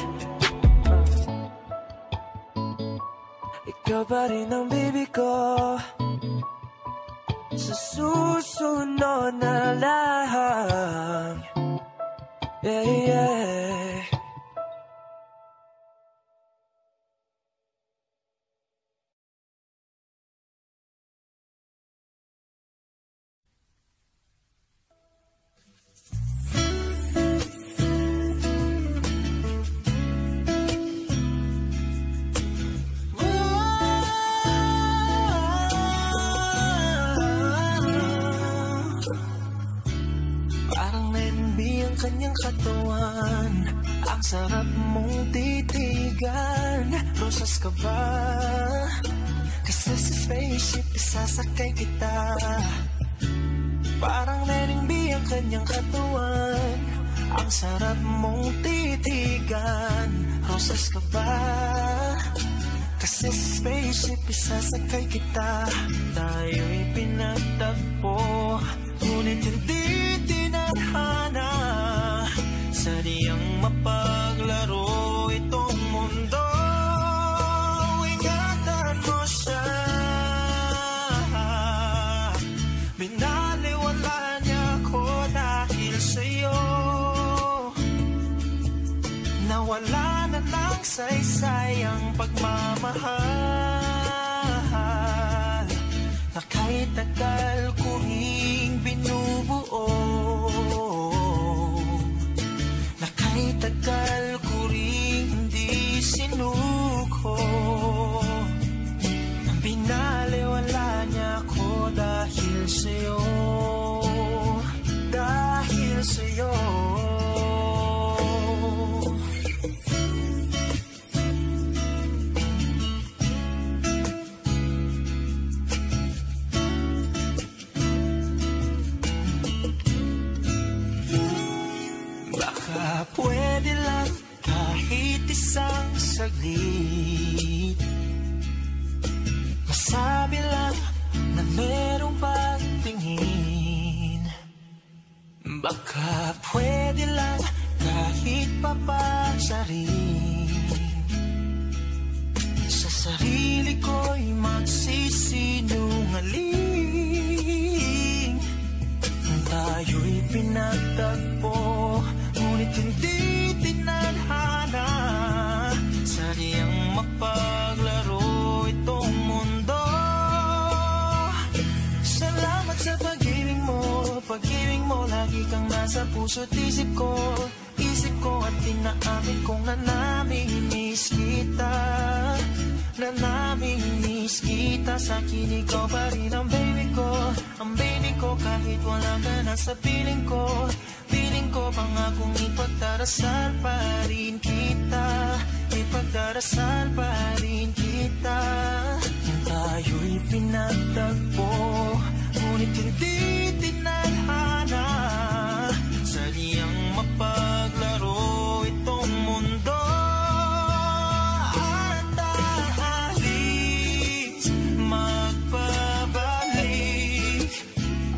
Ikaw pa rin ang baby ko, sa susunod na lang. Yeah, yeah. Parang nenbi ang kanyang katawan, ang sarap mong titigan. Rosas ka ba? Kasi sa spaceship isasakay kita. Parang nenbi ang kanyang katawan, ang sarap mong titigan. Rosas ka ba? Kasi sa spaceship isasakay kita. Tayo'y pinagtagpo, ngunit hindi tinadhana. Sadyang mapaglaro itong mundo. Ingatan mo siya, binaliwala niya ako dahil sa'yo. Nawala na ng saysay ang pagmamahal na kahit tagal ko ring binubuo, na kahit tagal ko ring hindi sinuko. Binaliwala niya ako dahil sa'yo, dahil sa'yo. Pwede lang kahit isang saglit, masabi lang na merong pagtingin. Baka pwede lang kahit papasarin, sa sarili ko'y magsisinungaling. Tayo'y pinagtagpo, ngunit hindi sa puso't isip ko at tinaamin kong na namimiss kita. Na namimiss kita. Sa akin ikaw pa rin ang baby ko, kahit wala ka na sa piling ko. Piling ko pangakong ipagdarasal pa rin kita. Ipagdarasal pa rin kita. Tayo'y pinagtagpo, ngunit hindi tinadhana. Sadyang mapaglaro itong mundo. At alis, magpabalik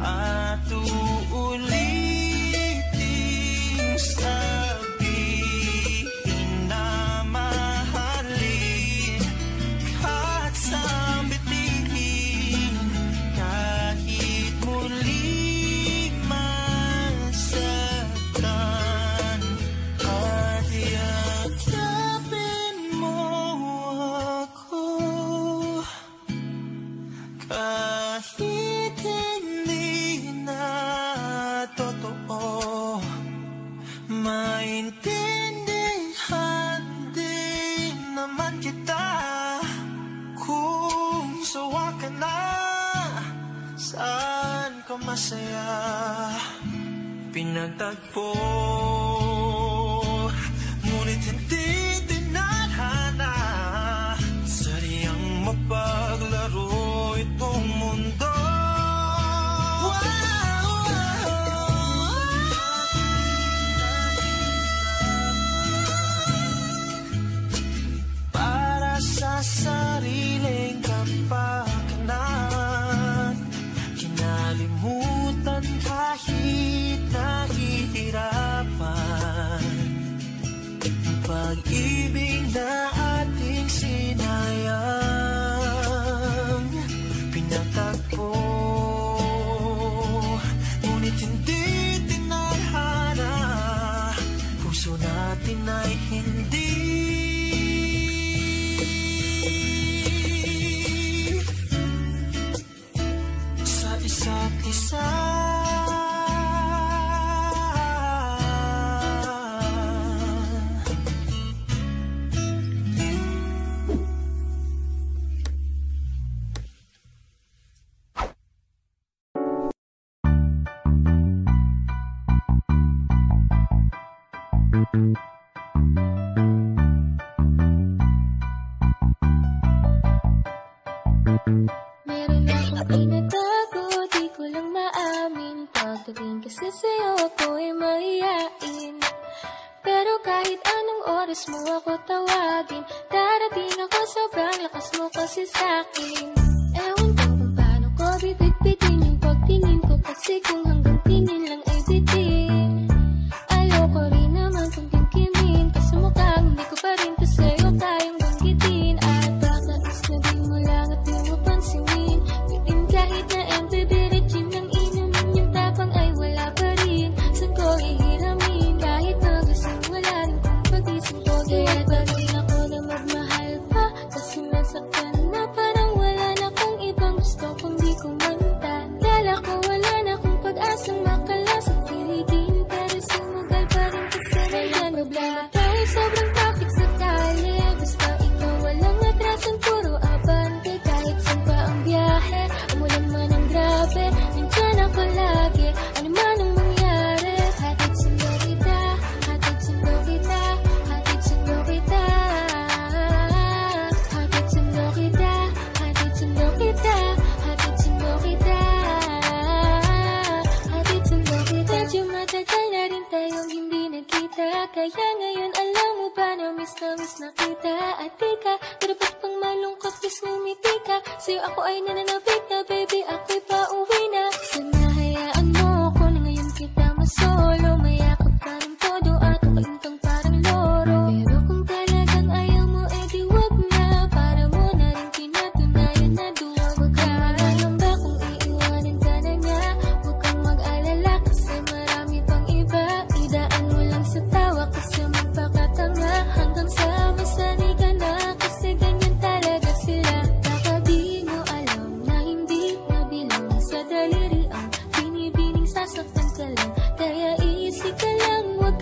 at uulitin sabihin na mahalin. At sambitin kahit muli masaktan. At yakapin mo ako kahit hindi na totoo. Maintindihan din naman kita kung sawa ka na. Saan ka masaya? Pinagtagpo, ngunit hindi tinadhana. Sadyang mapaglaro itong mundo. Para sa sariling kapakanan, kinalimutan kahit nahihirapan. Pag-ibig na ating sinayang, pinatagpo, ngunit hindi tinadhana. Puso natin ay hindi sa isa't isa. Meron akong pinatago, di ko lang maamin. Pagdating kasi sa'yo ako'y mahihain. Pero kahit anong oras mo ako tawagin, darating ako, sobrang lakas mo kasi sa'kin. Ewan ko kung paano ko bibit-bitin yung pagtingin ko, kasi kung hanggang tingin lang ay bitin. Ayoko rin naman kung kimkimin, kasi mukhang hindi ko pa rin to sa'yo tayong banggitin. At baka isnabing mo lang at di mo pansinin, bitin kahit na MPB regime ng inumin, yung tapang ay wala pa rin. Saan ko ihiramin, kahit nagasing wala rin kung pagising ko. Kaya pa rin ako na magmahal pa, kasi nasaktan na parang wala na kung ibang gusto kung di ko manta. Dala ko wala na kung pag-asang makalas at piligin, pero sumugal pa rin kasi wala na bla. Dahil sobrang traffic sa kalye, basta ikaw walang atrasan, puro abante. Kahit saan pa ang biyahe, umulan man ang grabe, nandyan ako lagi, ano man ang mangyari. Hatid sundo kita, hatid sundo kita, hatid sundo kita. Hatid sundo kita, hatid sundo kita, hatid sundo kita. Hatid sundo kita. Medyo matagal na rin tayong hindi nagkita, kaya ngayon alam mo ba na miss na kita. At tika, dapat pang malungkot, please ngumiti ka. Sa'yo ako ay nananabik na, baby, ako'y pauwi na. Sana hayaan mo ko na ngayon kita masolo, mayakap ka ng todo at ukain kang parang loro. Pero kung talagang ayaw mo, edi wag na, para mo na rin kinatunayan na duwag. Huwag kang malamba kung iiwanan ka na niya, huwag kang mag-alala kasi marami pang iba. Idaan mo lang sa tawa kasi magpakatanga, hanggang sa masanay ka na, kasi ganyan talaga sila. Baka di mo alam na hindi nabilang sa daliri ang binibining sasaktan ka lang. Kaya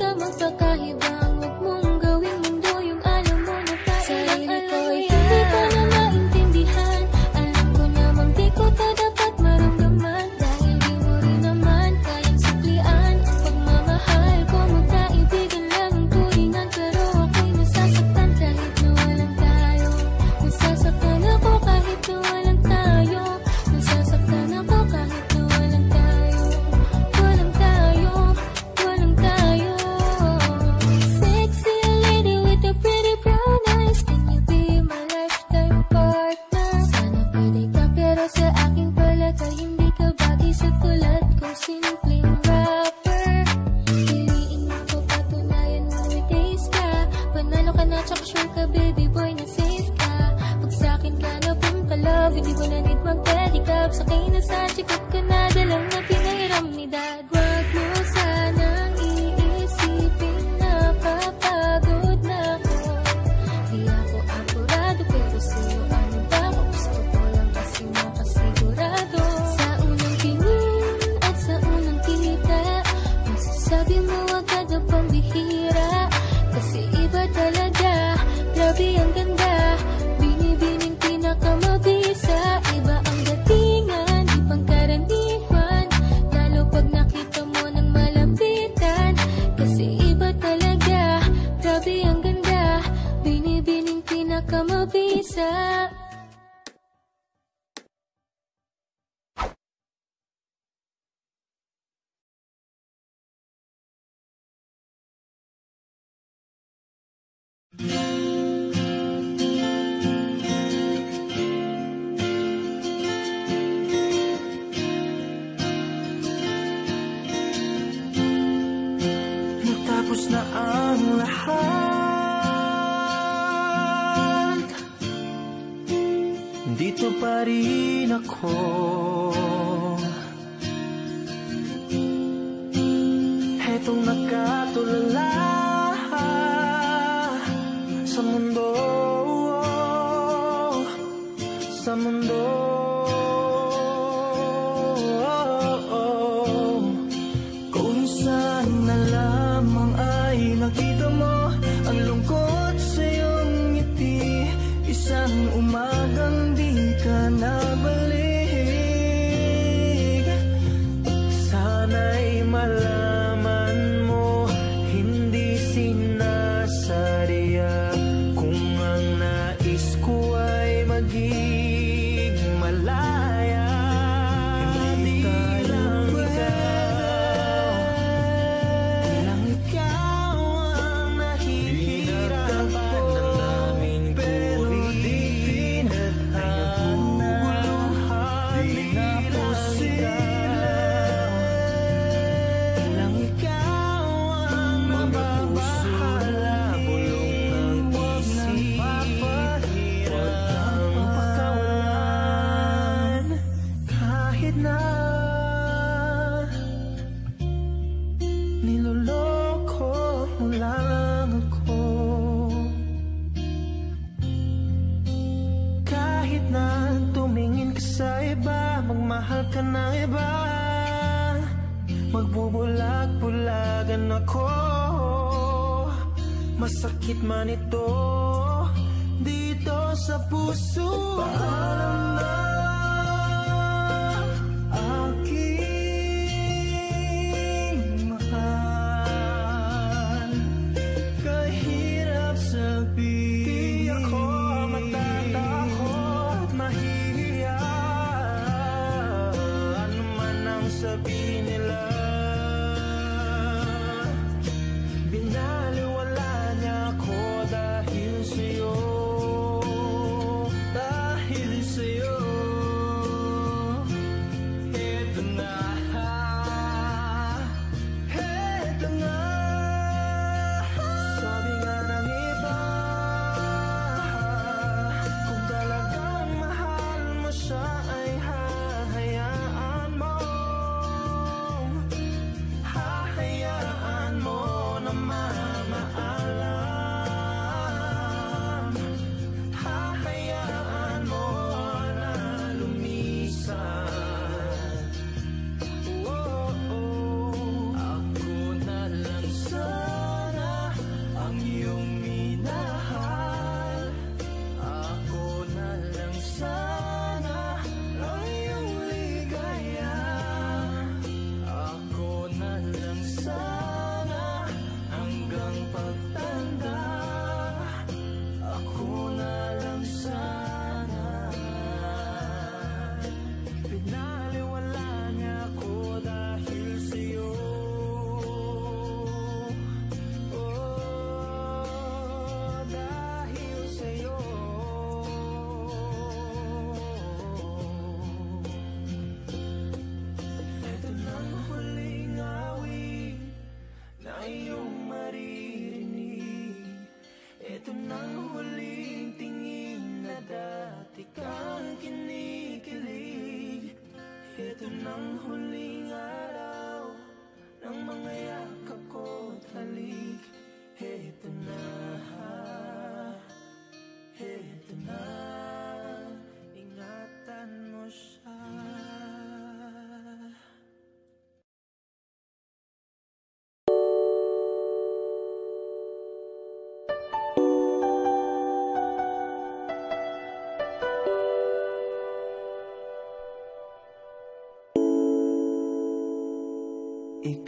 ka magpakahibang. Huwag mong gawing mundo yung alam mo na tayo lang alawin. Hindi ko na maintindihan, alam ko namang di ko to dapat maramdaman. Dahil di mo rin naman kayang suklian ang pagmamahal ko. Magkaibigan lang ang turingan, pero ako'y nasasaktan kahit na walang tayo. Nasasaktan ako kahit na walang tayo. Nasasaktan ako kahit na walang tayo. Walang tayo, walang tayo. Sexy lady with the pretty brown eyes, can you be my lifetime partner? Sana pwede ka, pero sa aking palagay hindi ka bagay sa tulad kong simpleng rapper. Piliin mo ko, patunayan mo may taste ka. Panalo ka na, tsaka sure ka baby boy na safe ka. Pag sa'kin ka na pumpa-love, hindi ko na need mag-pedicab. Sakay na sa chikot ka na, dalang na pinahiram ni dad. Wag mo sanang iisipin na papagod na ako. Di ako apurado, pero sa'yo ano ba ako? Gusto ko lang kasi makasigurado. Sa unang tingin at sa unang kita, masasabi mo agad na pambihira. Kasi iba talaga, grabe ang ganda. Binibining pinakamabisa. Iba ang datingan, di pangkaraniwan. Lalo pag nakita mo ng malapitan. Kasi iba talaga, grabe ang ganda. Binibining pinakamabisa. Natapos na ang lahat, dito pa rin ako. Hetong nakatulala sa mundo, sa mundo. Kung saan na lamang ay nakita mo ang lungkot sa iyong ngiti. Isang umagang di ka nabalik. Sana'y malaman mo, hindi sinasadya. Kung ang nais ko ay maging malaya, hindi lang ikaw ang nahihirapan namin. Pero di pinaguguluhan, di na posilang. Lang ikaw ang mababahala, bulong ng isip. Huwag kang pakawalan kahit na niloloko mo lang ako. Kahit na tumingin ka sa iba, magmahal ka ng iba, magbubulag-bulagan ako. Masakit man ito dito sa puso. Alam na aking mahal, kahirap sabihin. Di ako matatakot, mahihiya. Ano man ang sabihin nila, binaliwala niya ako dahil sa'yo, dahil sa'yo.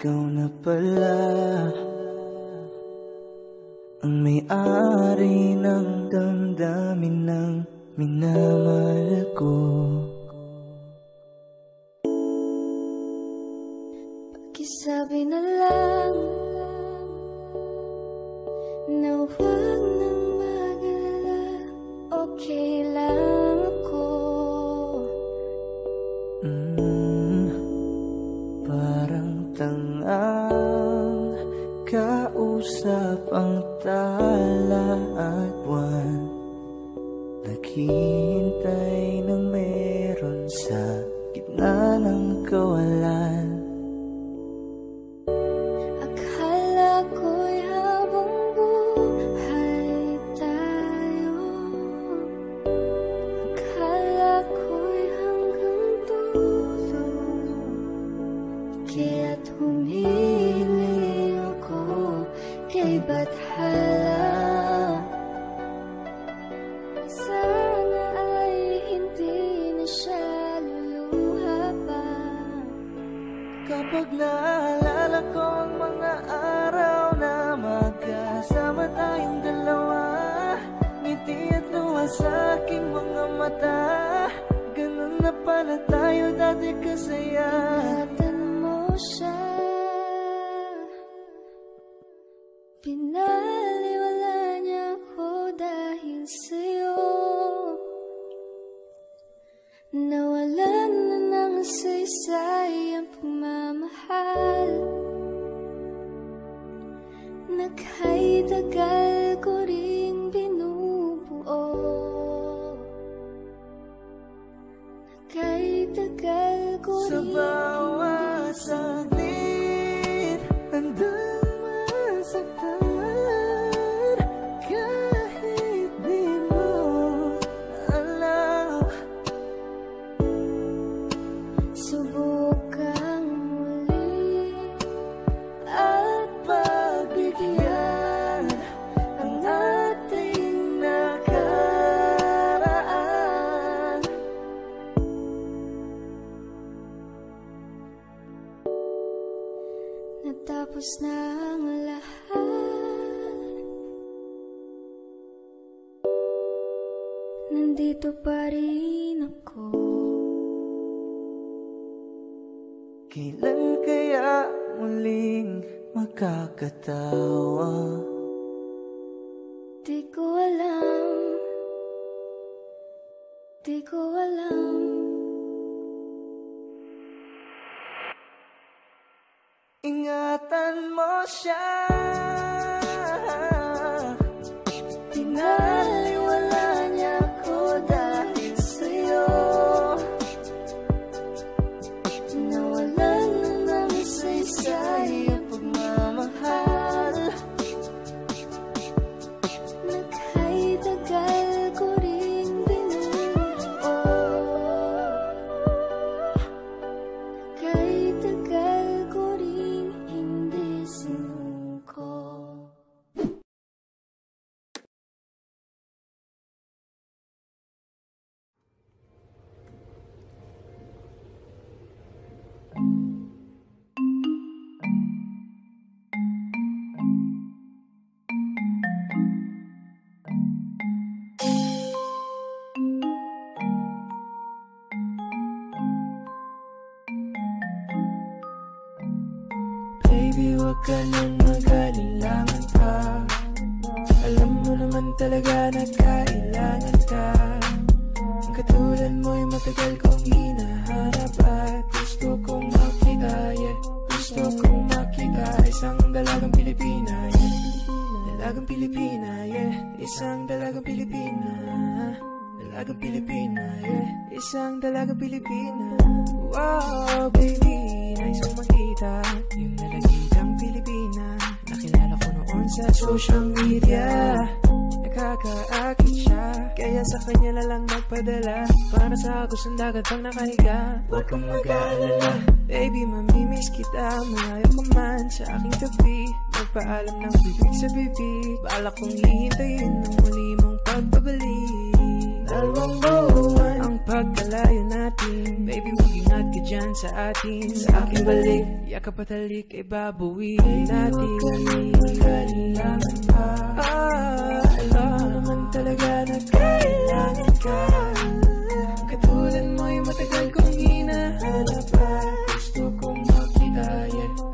ikaw na pala ang may-ari ng damdamin ng minamahal ko. Pakisabi na lang na huwag nang mag-alala, okay lang ako. Parang tangang kausap ang tala at buwan, naghihintay ng meron sa gitna ng kawalan. Akala ko'y habang buhay tayo, akala ko'y hanggang dulo, kaya't humiling ako kay Bathala. Sana ay hindi na siya luluha pa. Kapag naalala ko ang mga araw na magkasama tayong dalawa, ngiti at luha sa aking mga mata, ganun na pala tayo dati kasaya. Ingatan mo siya, pinaliwala niya ako dahil sa'yo. Nawalan na ng saysay ang pagmamahal, nakay tagal ko ring binubuo, nakay tagal ko Sa ring bawat saglit, handang masaktan, kahit di mo alam. subukang muli at pagbigyan Ang ating nakaraan. natapos na ang lahat, nandito pa rin ako. Kailan kaya muling magkakatawa? Di ko alam, di ko alam. Ingatan mo siya, Pinaliwala niya ako dahil sa'yo. Nawalan na ng saysay ang pagmamahal, nakay tagal ko ring binuo, nakay tagal ko ring hindi sinuko. baby, wag ka nang mag-alilangan pa. Alam mo naman talaga na kailangan ka. Ang katulad mo'y matagal kong hinahanap at gusto kong makita, yeah. Gusto kong makita isang dalagang Pilipina, yeah. Dalagang Pilipina, yeah. Isang dalagang Pilipina, dalagang Pilipina, yeah. Isang dalagang Pilipina. Wow, baby, nais kong makita yung dalagitang Pilipina. Nakilala ko noon sa social media. Nakakaakit siya, kaya sa kanya na lang nagpadala. Para sa kusang dagat pang nakahiga. Huwag kang mag-aalala, baby, mamimiss kita. Malayo ka man sa aking tabi, magpaalam ng bibig sa bibig. Balak kong hihintayin ng muli mong pagbabalik. Dalawang buwan ang pagkalayo natin. Baby, mag-ingat ka dyan sa atin. Sa aking balik, yakap at halik ay babawiin natin. Kailangan pa, alam mo naman talaga na kailangan ka. Katulad mo'y matagal kong hinahanap at gusto kong makita,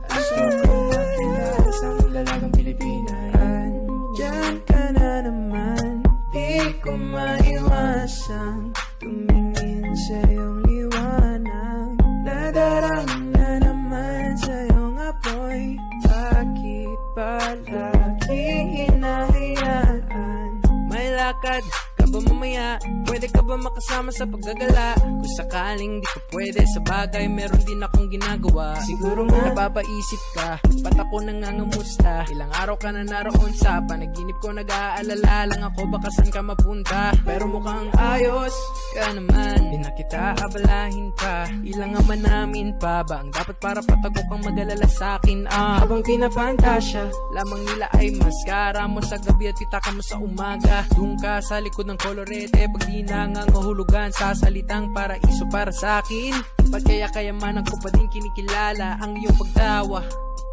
gusto kong makita isang dalagang Pilipina. Andyan ka na naman, di ko maiwasang tumingin sa iyong liwanag. Nadarama na naman sa iyong apoy, bakit palaging hinahayaan? May lakad ka ba mamaya? Pwede ka ba makasama sa paggagala? Kung sakaling di ka pwede sa bagay, meron din akong ginagawa. Siguro nga napapaisip ka, ba't ako nangangamusta? Ilang araw ka na naroon sa panaginip ko, nag-aalala lang ako baka saan ka mapunta. Pero mukhang ayos ka naman, di na kita abalahin pa. Ilang naman namin pa ba ang dapat para patago kang mag-alala sa'kin? Habang pinapantasya, lamang nila ay maskara mo sa gabi at pitaka mo sa umaga. Doon ka sa likod ng kolorete, pag di nangangahulugan sa salitang paraiso para sa'kin. Pag kaya-kayamanan ko pa din kinikilala ang iyong pagtawa.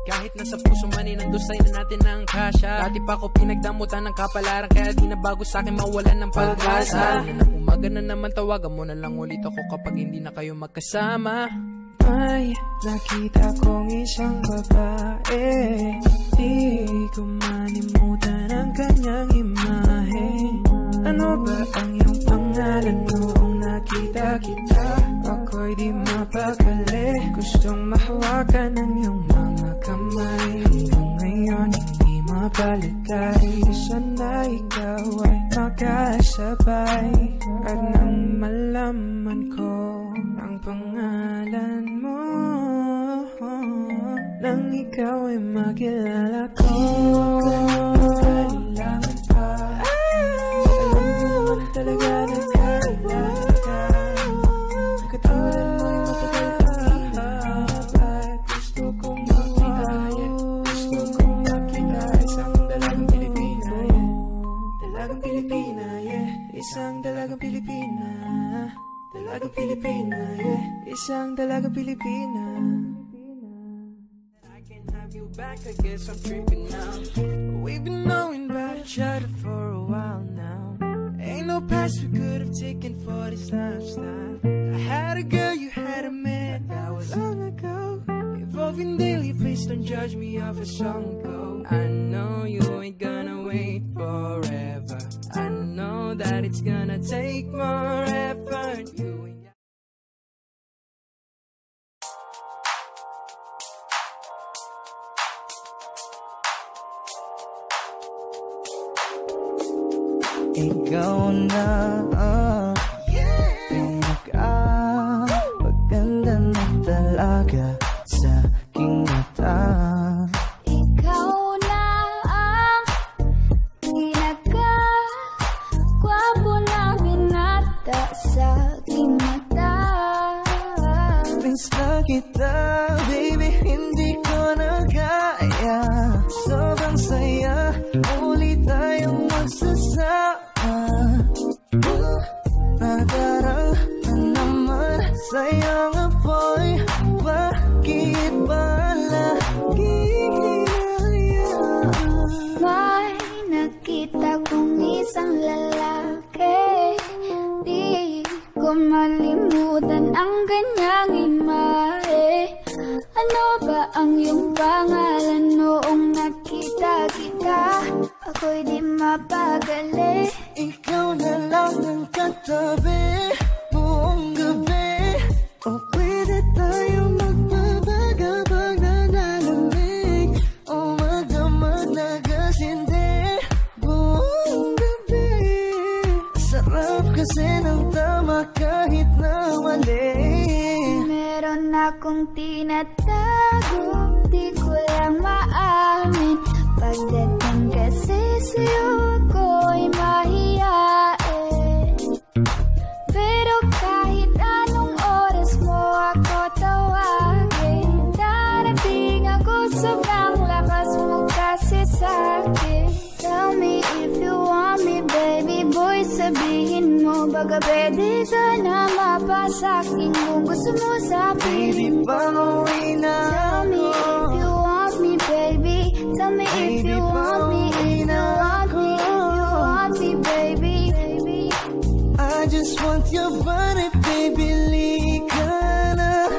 Kahit nasa puso man ay nandusay na natin ang kasya. Dati pa ko pinagdamutan ng kapalaran, kaya di na bago sa'kin mawalan ng pag-asa. Umaga na naman, tawagan mo na lang ulit ako kapag hindi na kayo magkasama. May nakita kong isang babae, di ko manimutan ang kanyang imahe. Ano ba ang iyong pangalan noong nakita kita? Ako'y di mapakali, gustong mahawakan ang iyong mga kamay. Hanggang ngayon hindi mapaligay, sana ikaw ay makasabay. At nang malaman ko ang pangalan mo, nang ikaw ay makilala ko. Kailangan pa, alam mo naman talaga na kailangan ka. Katulad mo'y matagal kang hihanap at gusto kong makita, gusto kong makita isang dalagang Pilipina, dalagang Pilipina, isang dalagang Pilipina, dalagang Pilipina, isang dalagang Pilipina. I can't have you back, I guess I'm tripping now. We've been knowing about each other for a while now. Ain't no past we could have taken for this lifestyle. I had a girl, you had a man, that was long ago. Evolving daily, please don't judge me off a song ago. I know you ain't gonna wait forever. I know that it's gonna take more effort. You ain't ikaw na pinaka-maganda na talaga sa aking mata. Ikaw na ang pinaka-gwapo na binata sa aking mata. Miss na kita, baby, hindi ko na kaya. Sobrang saya, muli tayong magsasama. Nadarama naman sayang apoy, bakit ba laging hinahayaan? May nakita kong isang lalaki, di ko malimutan ang kanyang imahe. Ano ba ang iyong pangalan noong nakita kita? Ako'y di mapagali. Ikaw na lang ang katabi buong gabi. O pwede tayo magpapagabag na nalamig, o magdamag na gasindi buong gabi. Sarap kasi ng tama kahit na mali. Meron akong tinatago, di ko lang maamin. Pagdating kasi sa'yo ako'y mahiyain. Pero kahit anong oras mo ako tawagin, darating ako, sobrang lakas mo kasi sa'kin. Tell me if you want me, baby boy, sabihin mo Baka pwede ka na mapasakin kung gusto mo sa Baby, pauwi na Tell me if you want me, baby. Tell me if you want me, if you want me, if you want me, baby. I just want your body, baby, lika na.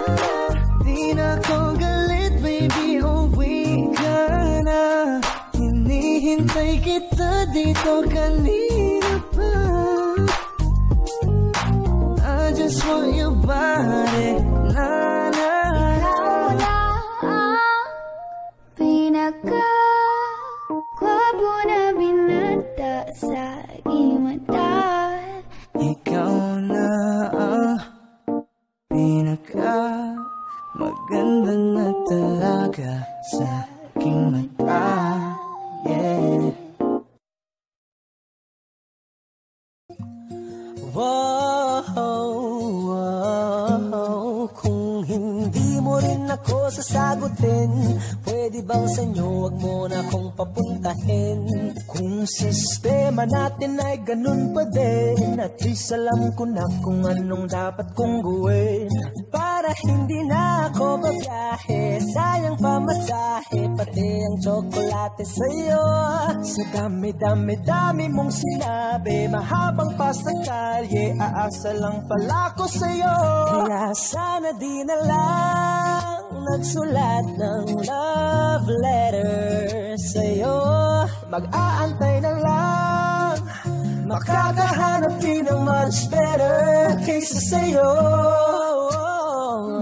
Di na ko galit, baby, uwi ka na. Hinihintay kita dito kanina pa. I just want your body, na na. Ikaw na ang pinaka-gwapo na binata sa aking mata. Ikaw na ang pinaka-maganda na talaga sa aking mata. Yeah. Wow, kung hindi mo rin ako sasagutin, pwede bang sa inyo wag mo na akong papuntahin? Kung sistema natin ay ganun pa din, at least alam ko na kung anong dapat kong gawin. Para hindi na ako babiyahe, sayang pamasahe, pati ang tsokolate sa'yo. Sa dami-dami-dami mong sinabi, mahabang pa sa kalye, aasa lang pala ko sa'yo. Kaya sana di na lang nagsulat ng love letter sa'yo. Mag-aantay na lang, makakahanap din ng much better kaysa sa'yo.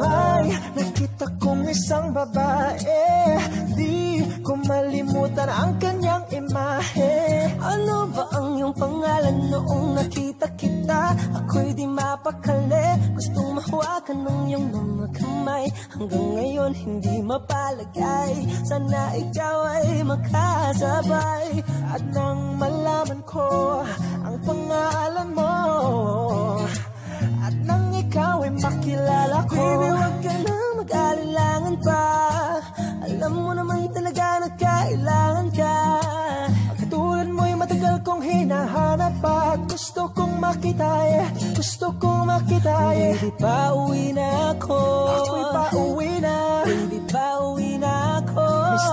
May nakita kong isang babae, di ko malimutan ang kanyang imahe. Ano ba ang iyong pangalan noong nakita kita? Ako'y di mapakali, gustong mahawakan ng iyong mga kamay. Hanggang ngayon hindi mapalagay, sana ikaw ay makasabay. At nang malaman ko ang pangalan mo, at nang ikaw ay makilala ko, baby, wag ka na mag-alilangan pa. Alam mo naman talaga na kailangan ka. Katulad mo'y matagal kong hinahanap pa. Gusto kong makita, gusto kong makita, baby, pauwi na ako. Ako'y pauwi na, baby, pauwi na ako. Miss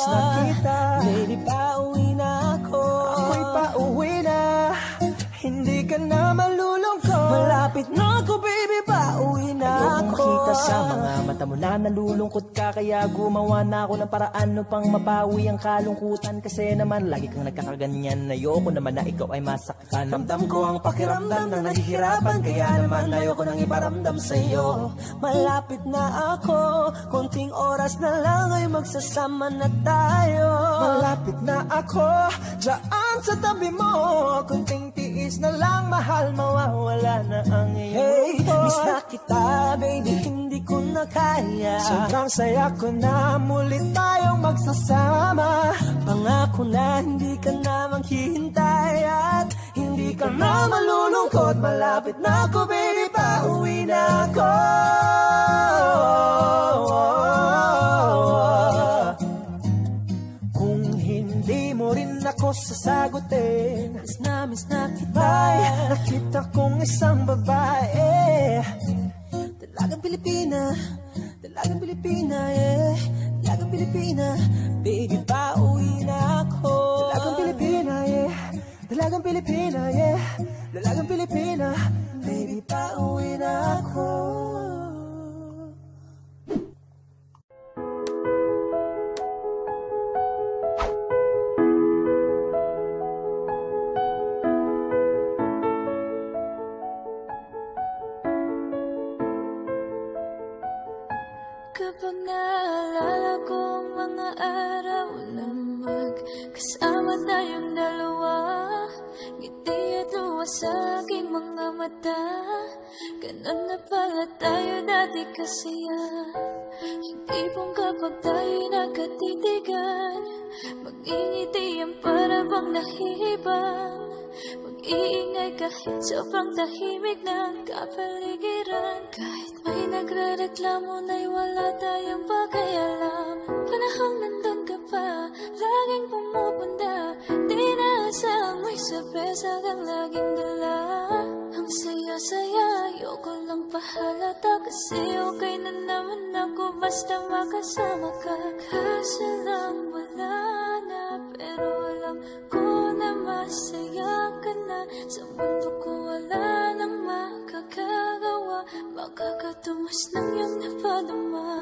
na kita, baby, pauwi na ako. Ako'y pauwi na, hindi ka na malulungkot. Malapit na ako, baby, pauwi na ako. Ayoko makita sa mga mata mo na nalulungkot ka, kaya gumawa na ako ng paraan upang mabawi ang kalungkutan. Kasi naman lagi kang nagkakaganyan, ayoko naman na ikaw ay masaktan. Ramdam ko ang pakiramdam na nahihirapan, kaya naman ayoko nang iparamdam sa'yo. Malapit na ako, konting oras na lang ay magsasama na tayo. Malapit na ako, dyan sa tabi mo, konting tiis na lang, mahal, mawawala na ang iyong miss na kita, baby, hindi ko na kaya. Sobrang saya ko na muli tayong magsasama. Pangako na hindi ka na maghihintay at hindi ka na malulungkot. Malapit na ako, baby, pauwi na ako. Kung hindi mo rin ako sasagutin, miss na kita. Nakita kong isang babae, dalagang Pilipina, dalagang Pilipina, yeah. Dalagang Pilipina, baby, pauwi na ako. Dalagang Pilipina, yeah. Dalagang Pilipina, yeah. Dalagang Pilipina, baby, pauwi na ako. Kapag naalala ko ang mga araw na magkasama tayong dalawa, ngiti at luha sa aking mga mata. Ganun na pala tayo dati kasaya. Hindi pong kapag tayo'y nagkatitigan, mag-ingiti ang para bang nahihibang. Mag-iingay kahit sobrang tahimik ng kapaligiran. Kahit may nagre-reklamo na'y wala tayong pakialam. Panahong nandun ka pa, laging pumupunta. Di na asang may sorpresa kang laging dala. Ang pahalata kasi okay na naman ako basta makasama ka. Kaso lang wala na, pero alam ko na masaya ka na. Sa mundo ko wala nang makakagawa, makakatumas ng iyong napadama.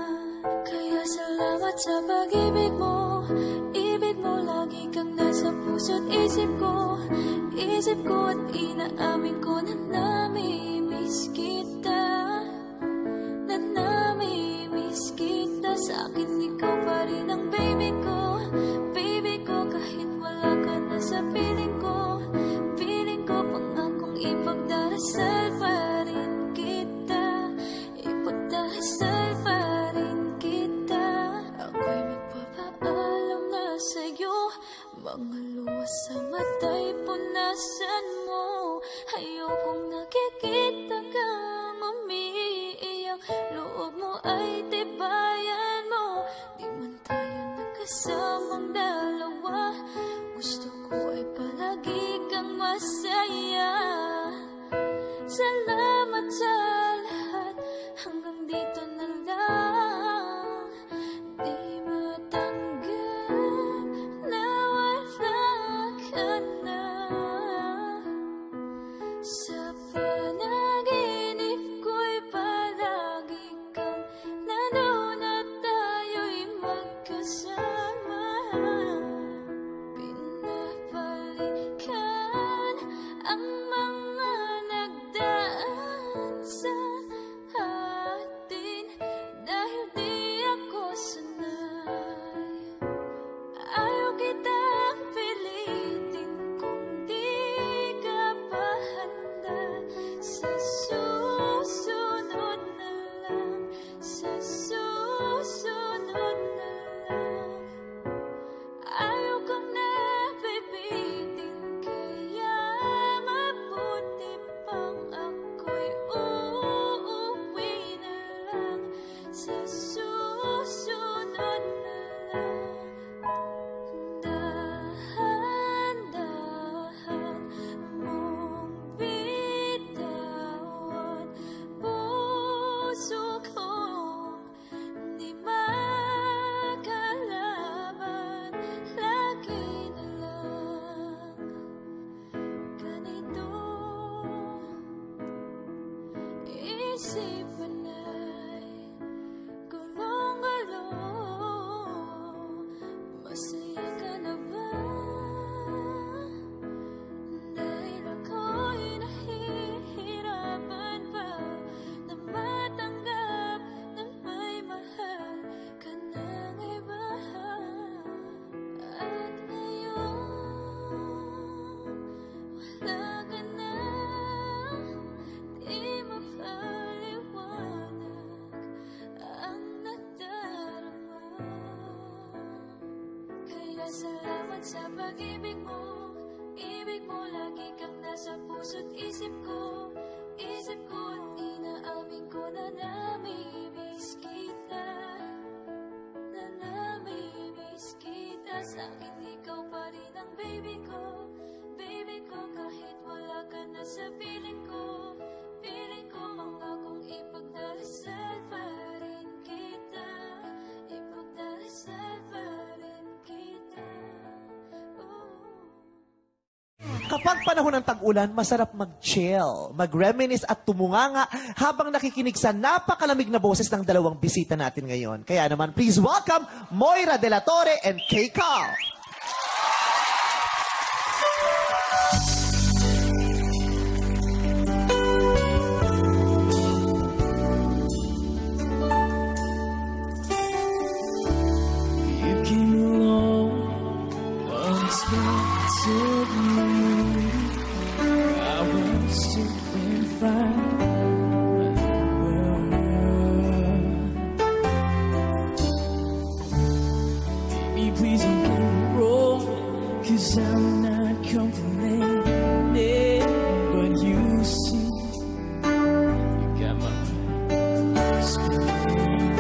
Kaya salamat sa pag-ibig mo, ibig mo lagi kang nasa puso't isip ko. Isip ko at inaamin ko na namimiss kita, na namimiss kita. Sa akin ikaw pa rin ang baby ko, baby ko. Kahit wala ka na sa piling ko pangakong ipagdarasal pa rin kita, ipagdarasal pa rin kita. Ako'y magpapaalam na sa'yo, mga luha sa mata'y punasan mo. Ayokong nakikita kang umiiyak, loob mo ay tibayan mo. Di man tayo nagkasamang dalawa, gusto ko ay palagi kang masaya. Salamat sa lahat, hanggang dito na lang. Di matanggap na wala ka na. Sa panaginip ko'y palagi kang nandun at tayo'y magkasama. Pinabalikan ang mga nagdaan sa atin dahil di ako sanay. Ayaw kitang pilitin kung di ka pa handa. Sa susunod na lang, sa susunod na lang. Ayaw kang nabibitin, kaya mabuti pang ako'y uuwi na lang. Sa susunod na lang. Dahan-dahan mong bitawan, puso kong di makalaban. Lagi na lang ganito, isipan ay gulong-gulong. Masaya ka na ba? Dahil ako'y nahihirapan pa na matanggap na may mahal ka ng iba. At ngayon wala ka na, di mapaliwanag ang nadarama. Kaya salamat sa pag-ibig mo, ibig mo lagi kang nasa puso't isip ko. Isip ko at inaamin ko na namimiss kita, na namimiss kita. Sa akin ikaw pa rin ang baby ko, baby ko. Kahit wala ka na sa piling ko mangakong ipagdarasal pa rin kita, ipagdarasal pa rin kita. Kapag panahon ng tag-ulan, masarap mag-chill, mag-reminisce at tumunganga habang nakikinig sa napakalamig na boses ng dalawang bisita natin ngayon. Kaya naman, please welcome Moira De La Torre and Kay Carl. You came along unexpectedly. I was doing fine. Baby, please don't get me wrong, 'cause I'm not complaining. But you see, you got my mind spinning.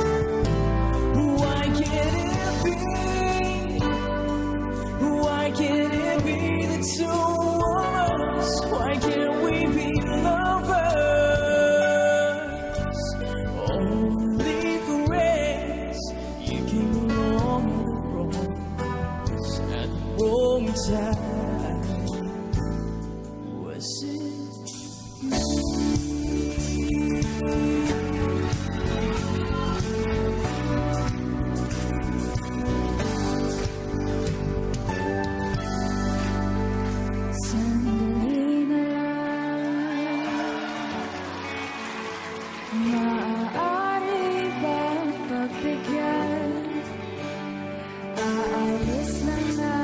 Why can't it be? Why can't it be the two of us? Why can't we be lovers? Was it Sandali na lang, maaari bang pagbigyan? Aalis na nga.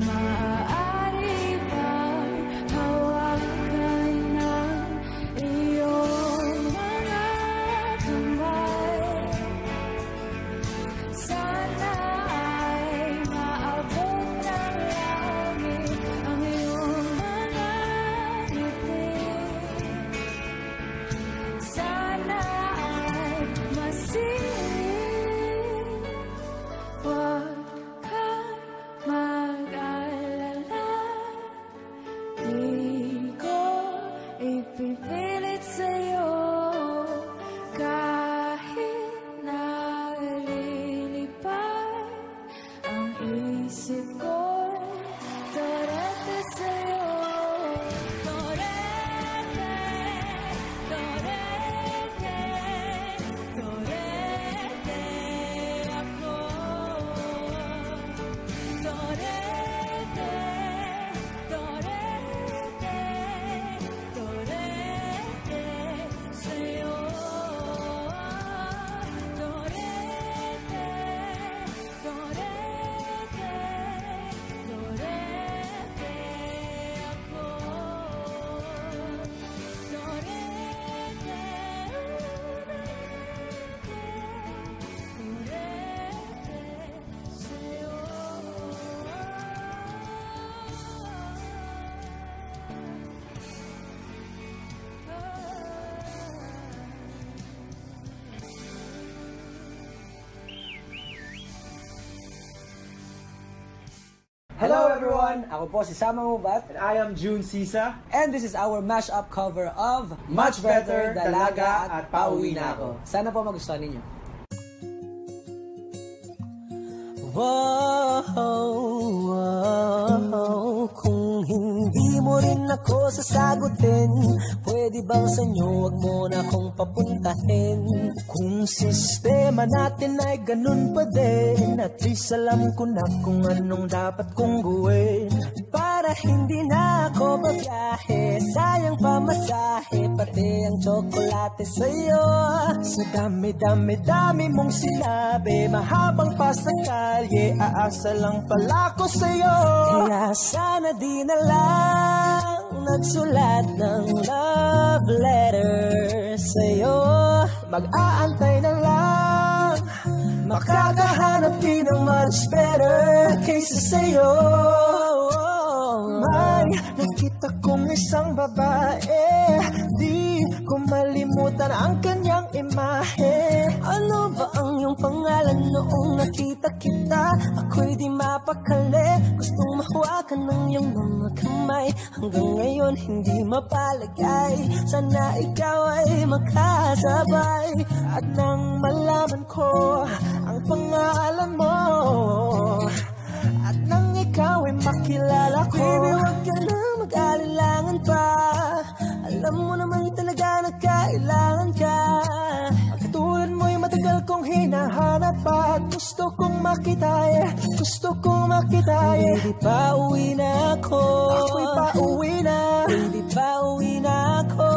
Maaari bang hawakan ng iyong mga kamay? Sana ay maabot ng langit ang iyong mga ngiti. Sana ay masilip. Huwag kang mag-alala, di ko ipipilit sa'yo kahit nalilipad ang isip ko'y torete sa'yo. Torete, torete, torete ako. Torete, torete, torete sa'yo. Torete, torete, torete ako. Hello everyone! Ako po si Sama Mubat. And I am June Sisa. And this is our mashup cover of Much Better, Dalaga at Pauwi Na Ako. Sana po magustuhan ninyo. Wow, kung hindi mo rin ako sasagutin, pwede bang sa inyo wag mo na akong papuntahin? Kung sistema natin ay ganun pa din, at least alam ko na kung anong dapat kong gawin. Para hindi na ako magbiyahe, sayang pamasahe, pati ang tsokolate sa'yo. Sa dami-dami-dami mong sinabi, mahabang pa sa kalye, aasa lang pala ko sa'yo. Kaya sana di na lang nagsulat ng love letter sa'yo. Mag-aantay na lang, makakahanap din ng much better kaysa sa'yo. May nakita kong isang babae, di ko malimutan ang kanyang imahe. Ano ba ang iyong pangalan noong nakita kita? Ako'y di mapakali, gustong mahawakan ng iyong mga kamay. Hanggang ngayon hindi mapalagay, sana ikaw ay makasabay. At nang malaman ko ang pangalan mo, at nang ikaw ay makilala ko, baby, huwag ka na mag-alilangan pa. Alam mo naman talaga na kailangan ka. Katulad mo'y matagal kong hinahanap pa. Gusto kong makita, gusto kong makita. Baby, pauwi na ako. Ako'y pauwi na. Baby, pauwi na ako.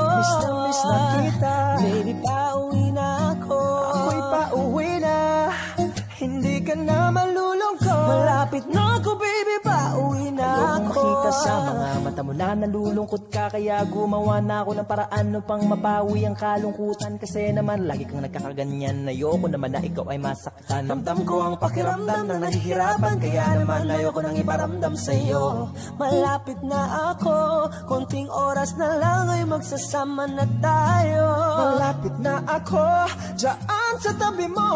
Miss na kita. Baby, pauwi na ako. Ako'y pauwi na. Hindi ka na malulungkot. Malapit na ako, baby, pauwi na ako. Makita sa mga mata mo na nalulungkot ka, kaya gumawa na ako ng paraan upang mabawi ang kalungkutan. Kasi naman lagi kang nagkakaganyan, ayoko naman na ikaw ay masaktan. Ramdam ko ang pakiramdam na nahihirapan, kaya naman ayoko nang iparamdam sa'yo. Malapit na ako, konting oras na lang ay magsasama na tayo. Malapit na ako, dyan sa tabi mo,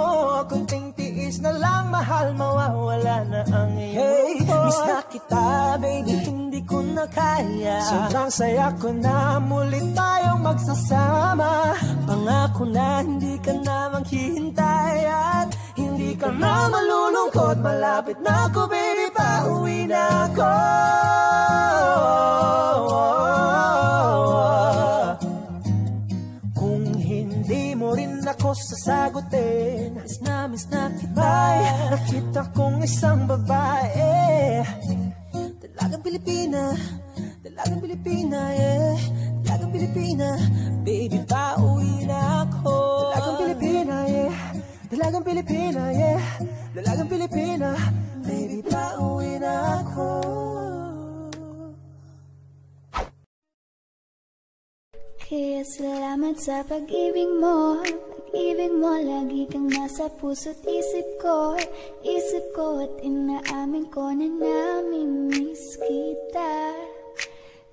konting tiis na lang, mahal, mawawala na ang iyong miss na kita, baby, hindi ko na kaya. Sobrang saya ko na muli tayong magsasama. Pangako na hindi ka na maghihintay, at hindi Di ka na malulungkot, malapit na ako baby, pauwi na ako. Kung hindi mo rin ako sasagutin, miss na kita. Nakita kong isang babae, dalagang Pilipina, yeah. Dalagang Pilipina, baby, pauwi na ako. Dalagang Pilipina, yeah. Dalagang Pilipina, yeah. Dalagang Pilipina, baby, pauwi na ako. Kaya salamat sa pag-ibig mo. Pag-ibig mo, lagi kang nasa puso't isip ko. Isip ko at inaamin ko na namimiss kita.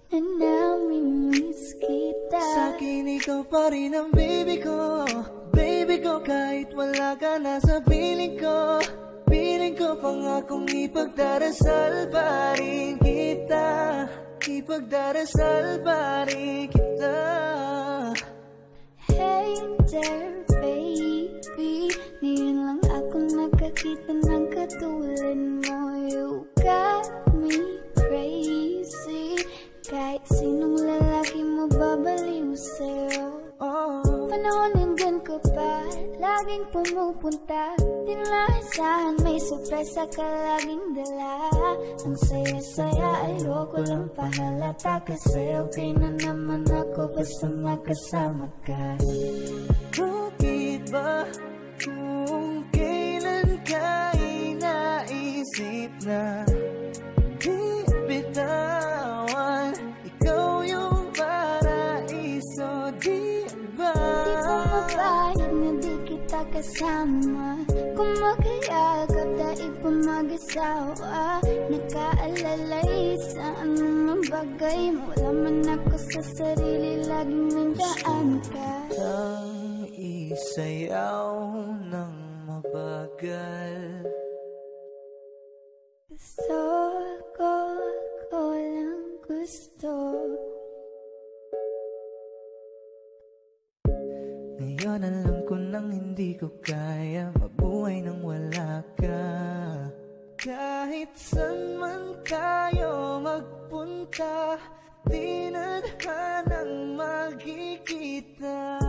Na namimiss kita. Sa'kin ikaw pa rin ang baby ko. Baby ko, kahit wala ka na sa piling ko. Piling ko pangakong ipagdarasal pa rin kita. Ipagdarasal pa rin kita. Hey there, baby, ngayon lang ako nakakita ng katulad mo. You got me crazy. Kahit sinong lalaki mo babaliw sa'yo. Panahon nandyan ka pa, laging pumupunta. Di naasahan, may sorpresa ka laging dala. Ang saya-saya, ayoko lang pahalata. Kasi okay na naman ako basta magkasama ka. Bakit ba kung kailan ka inaisip na di bitawan? Ikaw yung paraiso, di ba? Di ko mapayag na di kita kasama. Kung magkayagap daig pa mag-asawa. Nakaalalay sa anong bagay. Wala man ako sa sarili, laging nandaan ka. Ang isayaw ng mabagal. Gusto ko, ako lang gusto. Ngayon alam ko nang hindi ko kaya mabuhay nang wala ka. Kahit saan man tayo magpunta, di na hanang magkikita.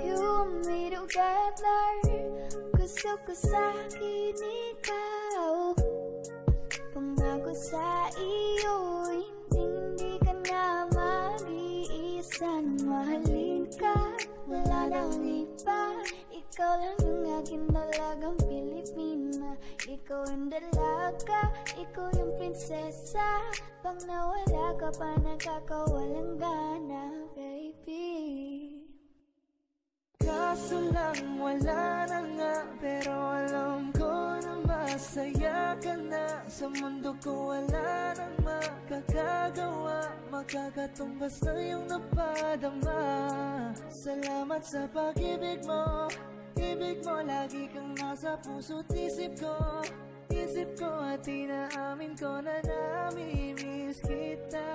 You want me together, gusto ko sa'kin ikaw. Pangako sa iyo, hindi ka na mag-iisa. Mahalin ka, wala nang iba. Ikaw lang yung aking dalagang Pilipina. Ikaw ang dalaga, ikaw yung prinsesa. Pag nawala ka pa, nakakawalang gana, baby. Kaso lang wala na nga, pero alam ko na masaya ka na. Sa mundo ko wala nang makakagawa, makakatumbas na yung napadama. Salamat sa pag-ibig mo. Ibig mo, lagi kang nasa puso't isip ko. Isip ko at inaamin ko na namimiss kita.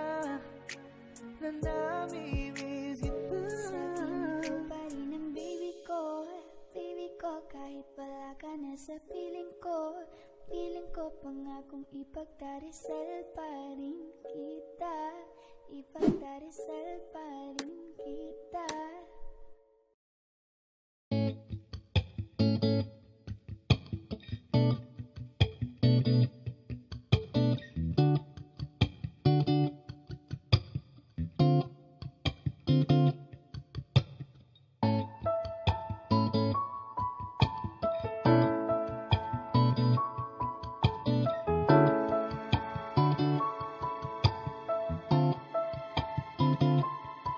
Na namimiss kita. Sa'kin ko pa rin ang baby ko. Baby ko, kahit wala ka na sa piling ko. Piling ko pangakong ipagdarasal pa rin kita. Ipagdarasal pa rin kita.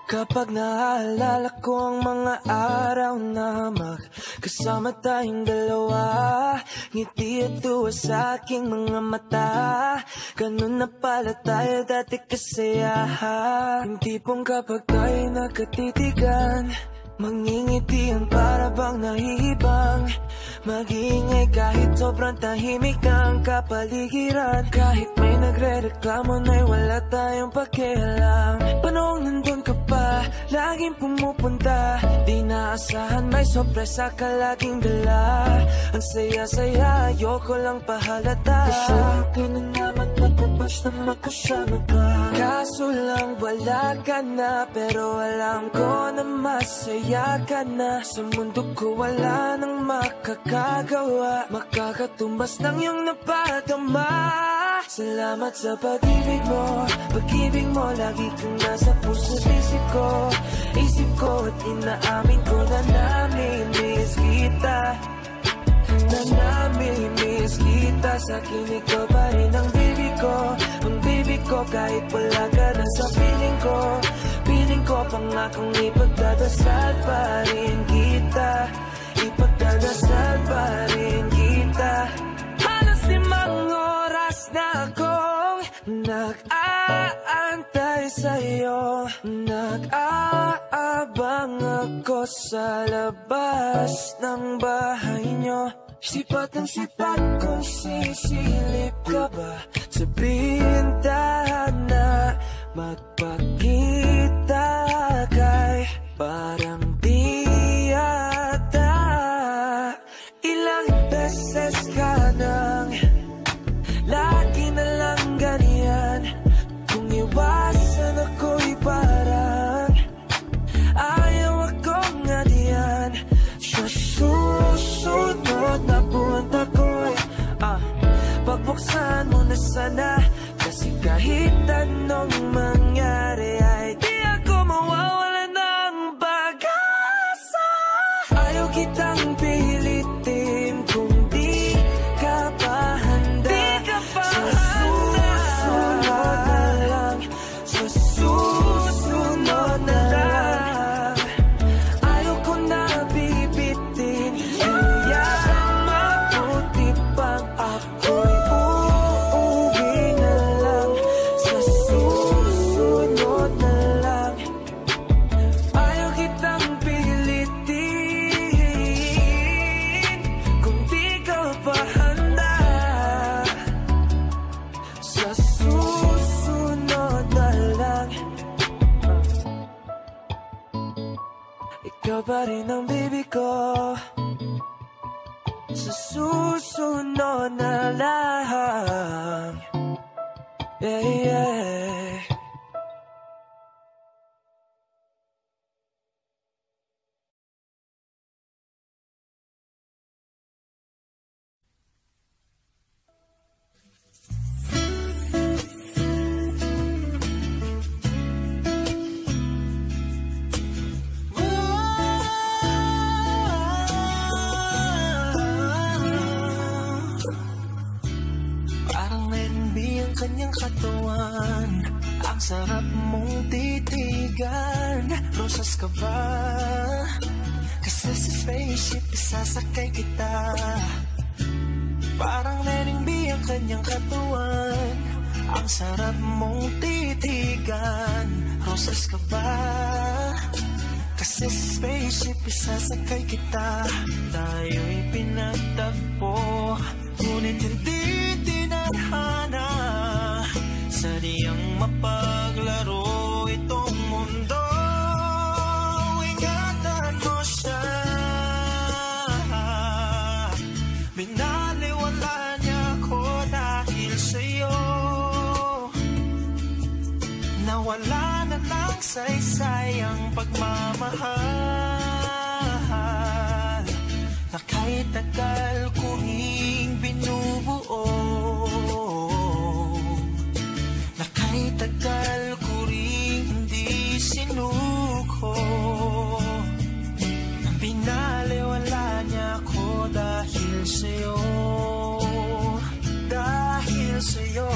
Kapag naaalala ko ang mga araw na magkasama tayong dalawa, ngiti at tuwa sa aking mga mata. Ganun na pala tayo dati kasaya. Yung tipong kapag tayo nakatitigan, Mangingitian para bang nahihibang, mag-iingay kahit sobrang tahimik ng kapaligiran. Kahit may nagre-reklamo na'y wala tayong pakialam. Panong nandun ka pa, laging pumupunta. Di naasahan may sorpresa ka laging dala. Ang saya-saya, ayoko lang pahalata. Kasama ka na naman, matapos na makasama ka. Kaso lang wala ka na, pero alam ko na masaya ka na. Sa mundo ko wala nang makakagawa, makakatumbas ng iyong napadama. Salamat sa pag-ibig mo, pag-ibig mo. Lagi kang nasa puso't isip ko at inaamin ko na namimiss kita. Na namimiss kita. Sa'kin ikaw pa rin ang baby ko, ang baby ko. Kahit wala ka na sa piling ko, piling ko pangakong ipagdadasal pa rin kita, ipagdadasal pa rin kita. Halos 5 oras na akong nag-aantay sa'yo, nag-aabang ako sa labas ng bahay nyo. Sipat ang sipat kung sisilip ka ba sa bintana, magpakita kay parang di yata. Ilang beses ka nang lagi na lang ganyan. Kung iwasan ako'y parang ayaw akong adiyan. Sa susunod na buwan ako'y pagbuksan mo na sana. Kasi kahit anong mangyari ay di ako mawawala ng pag-asa. Ayaw kitang pilitin kung di ka pa handa. Sa susunod na lang, ayaw ko na bibitin. Kaya mabuti pang ako'y uuwi na lang. Sa susunod na lang, ayaw kitang pilitin kung di ka pa handa. Sa susunod na lang, ikaw pa rin ang baby ko. Sa susunod na lang, yeah, yeah. Parang mayroon ang kanyang katawan, ang sarap mong titigan. Rosas ka ba? Kasi sa spaceship isasakay kita. Parang Lenny B ang kanyang katawan, ang sarap mong titigan. Rosas ka ba? Kasi sa spaceship isasakay kita. Tayo'y pinagtagpo, ngunit hindi tinadhana. Sadyang mapaglaro itong mundo. Ingatan mo siya. Binaliwala niya ako dahil sa'yo. Nawala na lang saysay ang pagmamahal na kahit tagal ko ring binubuo, na kahit tagal ko ring hindi sinuko. Binaliwala niya ako dahil sa'yo, dahil sa'yo.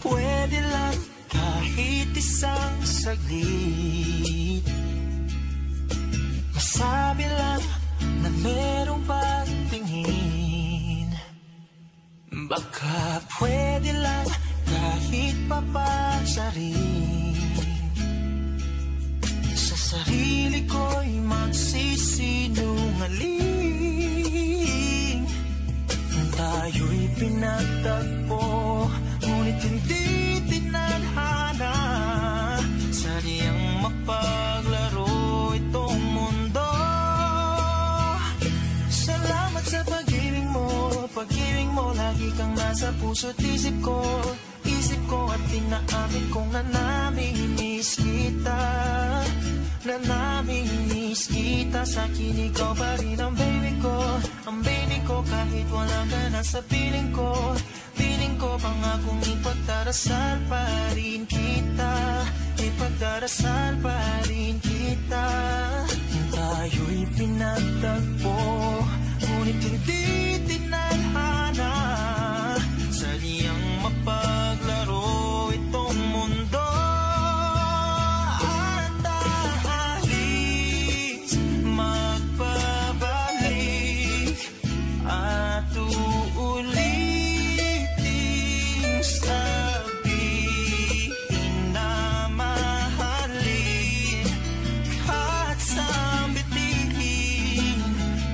Pwede lang kahit isang saglit, Baka pwede lang kahit papasa rin. Sa sarili ko'y magsisinungaling. Tayo'y pinagtagpo, ngunit hindi tinadhana. Sadyang mapaglaro itong mundo. Salamat sa pag-ibig mo, lagi kang nasa puso't isip ko. Isip ko at tinaamin kong namimiss kita. Namimiss kita. Sa'kin ikaw pa rin ang baby ko. Ang baby ko kahit wala ka na sa piling ko. Piling ko pangakong ipagdarasal pa rin kita. Ipagdarasal pa rin kita. Tayo'y pinagtagpo, ngunit hindi tinadhana. Sadyang mapaglaro itong mundo. At dahil magpabalik at uulitin sabihin na mahalin at sambitin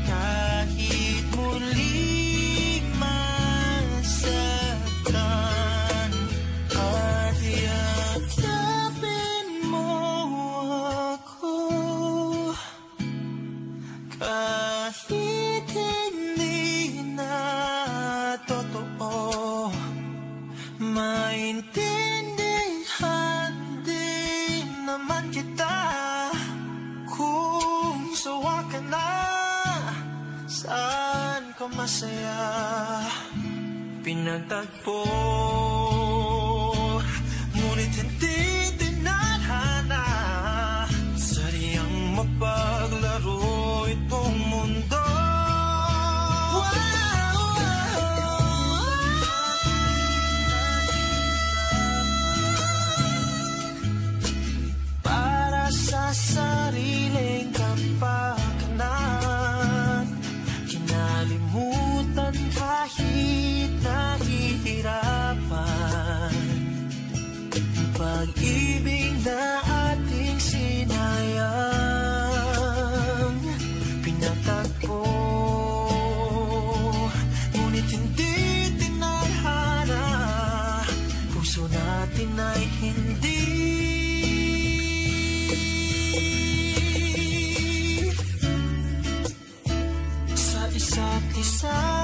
kahit muling masaktan. At yakapin mo ako kahit hindi na totoo. Maintindihan din naman kita kung sawa ka na. Saan ka masaya? Pinagtagpo, ngunit hindi tinadhana. Sadyang mapaglaro itong mundo. Para sa sariling kapakanan, kinalimutan kahit nahihirapan. Pag-ibig na ating sinayang, pinatagpo, ngunit hindi tinadhana. Puso natin ay hindi sa isa't isa.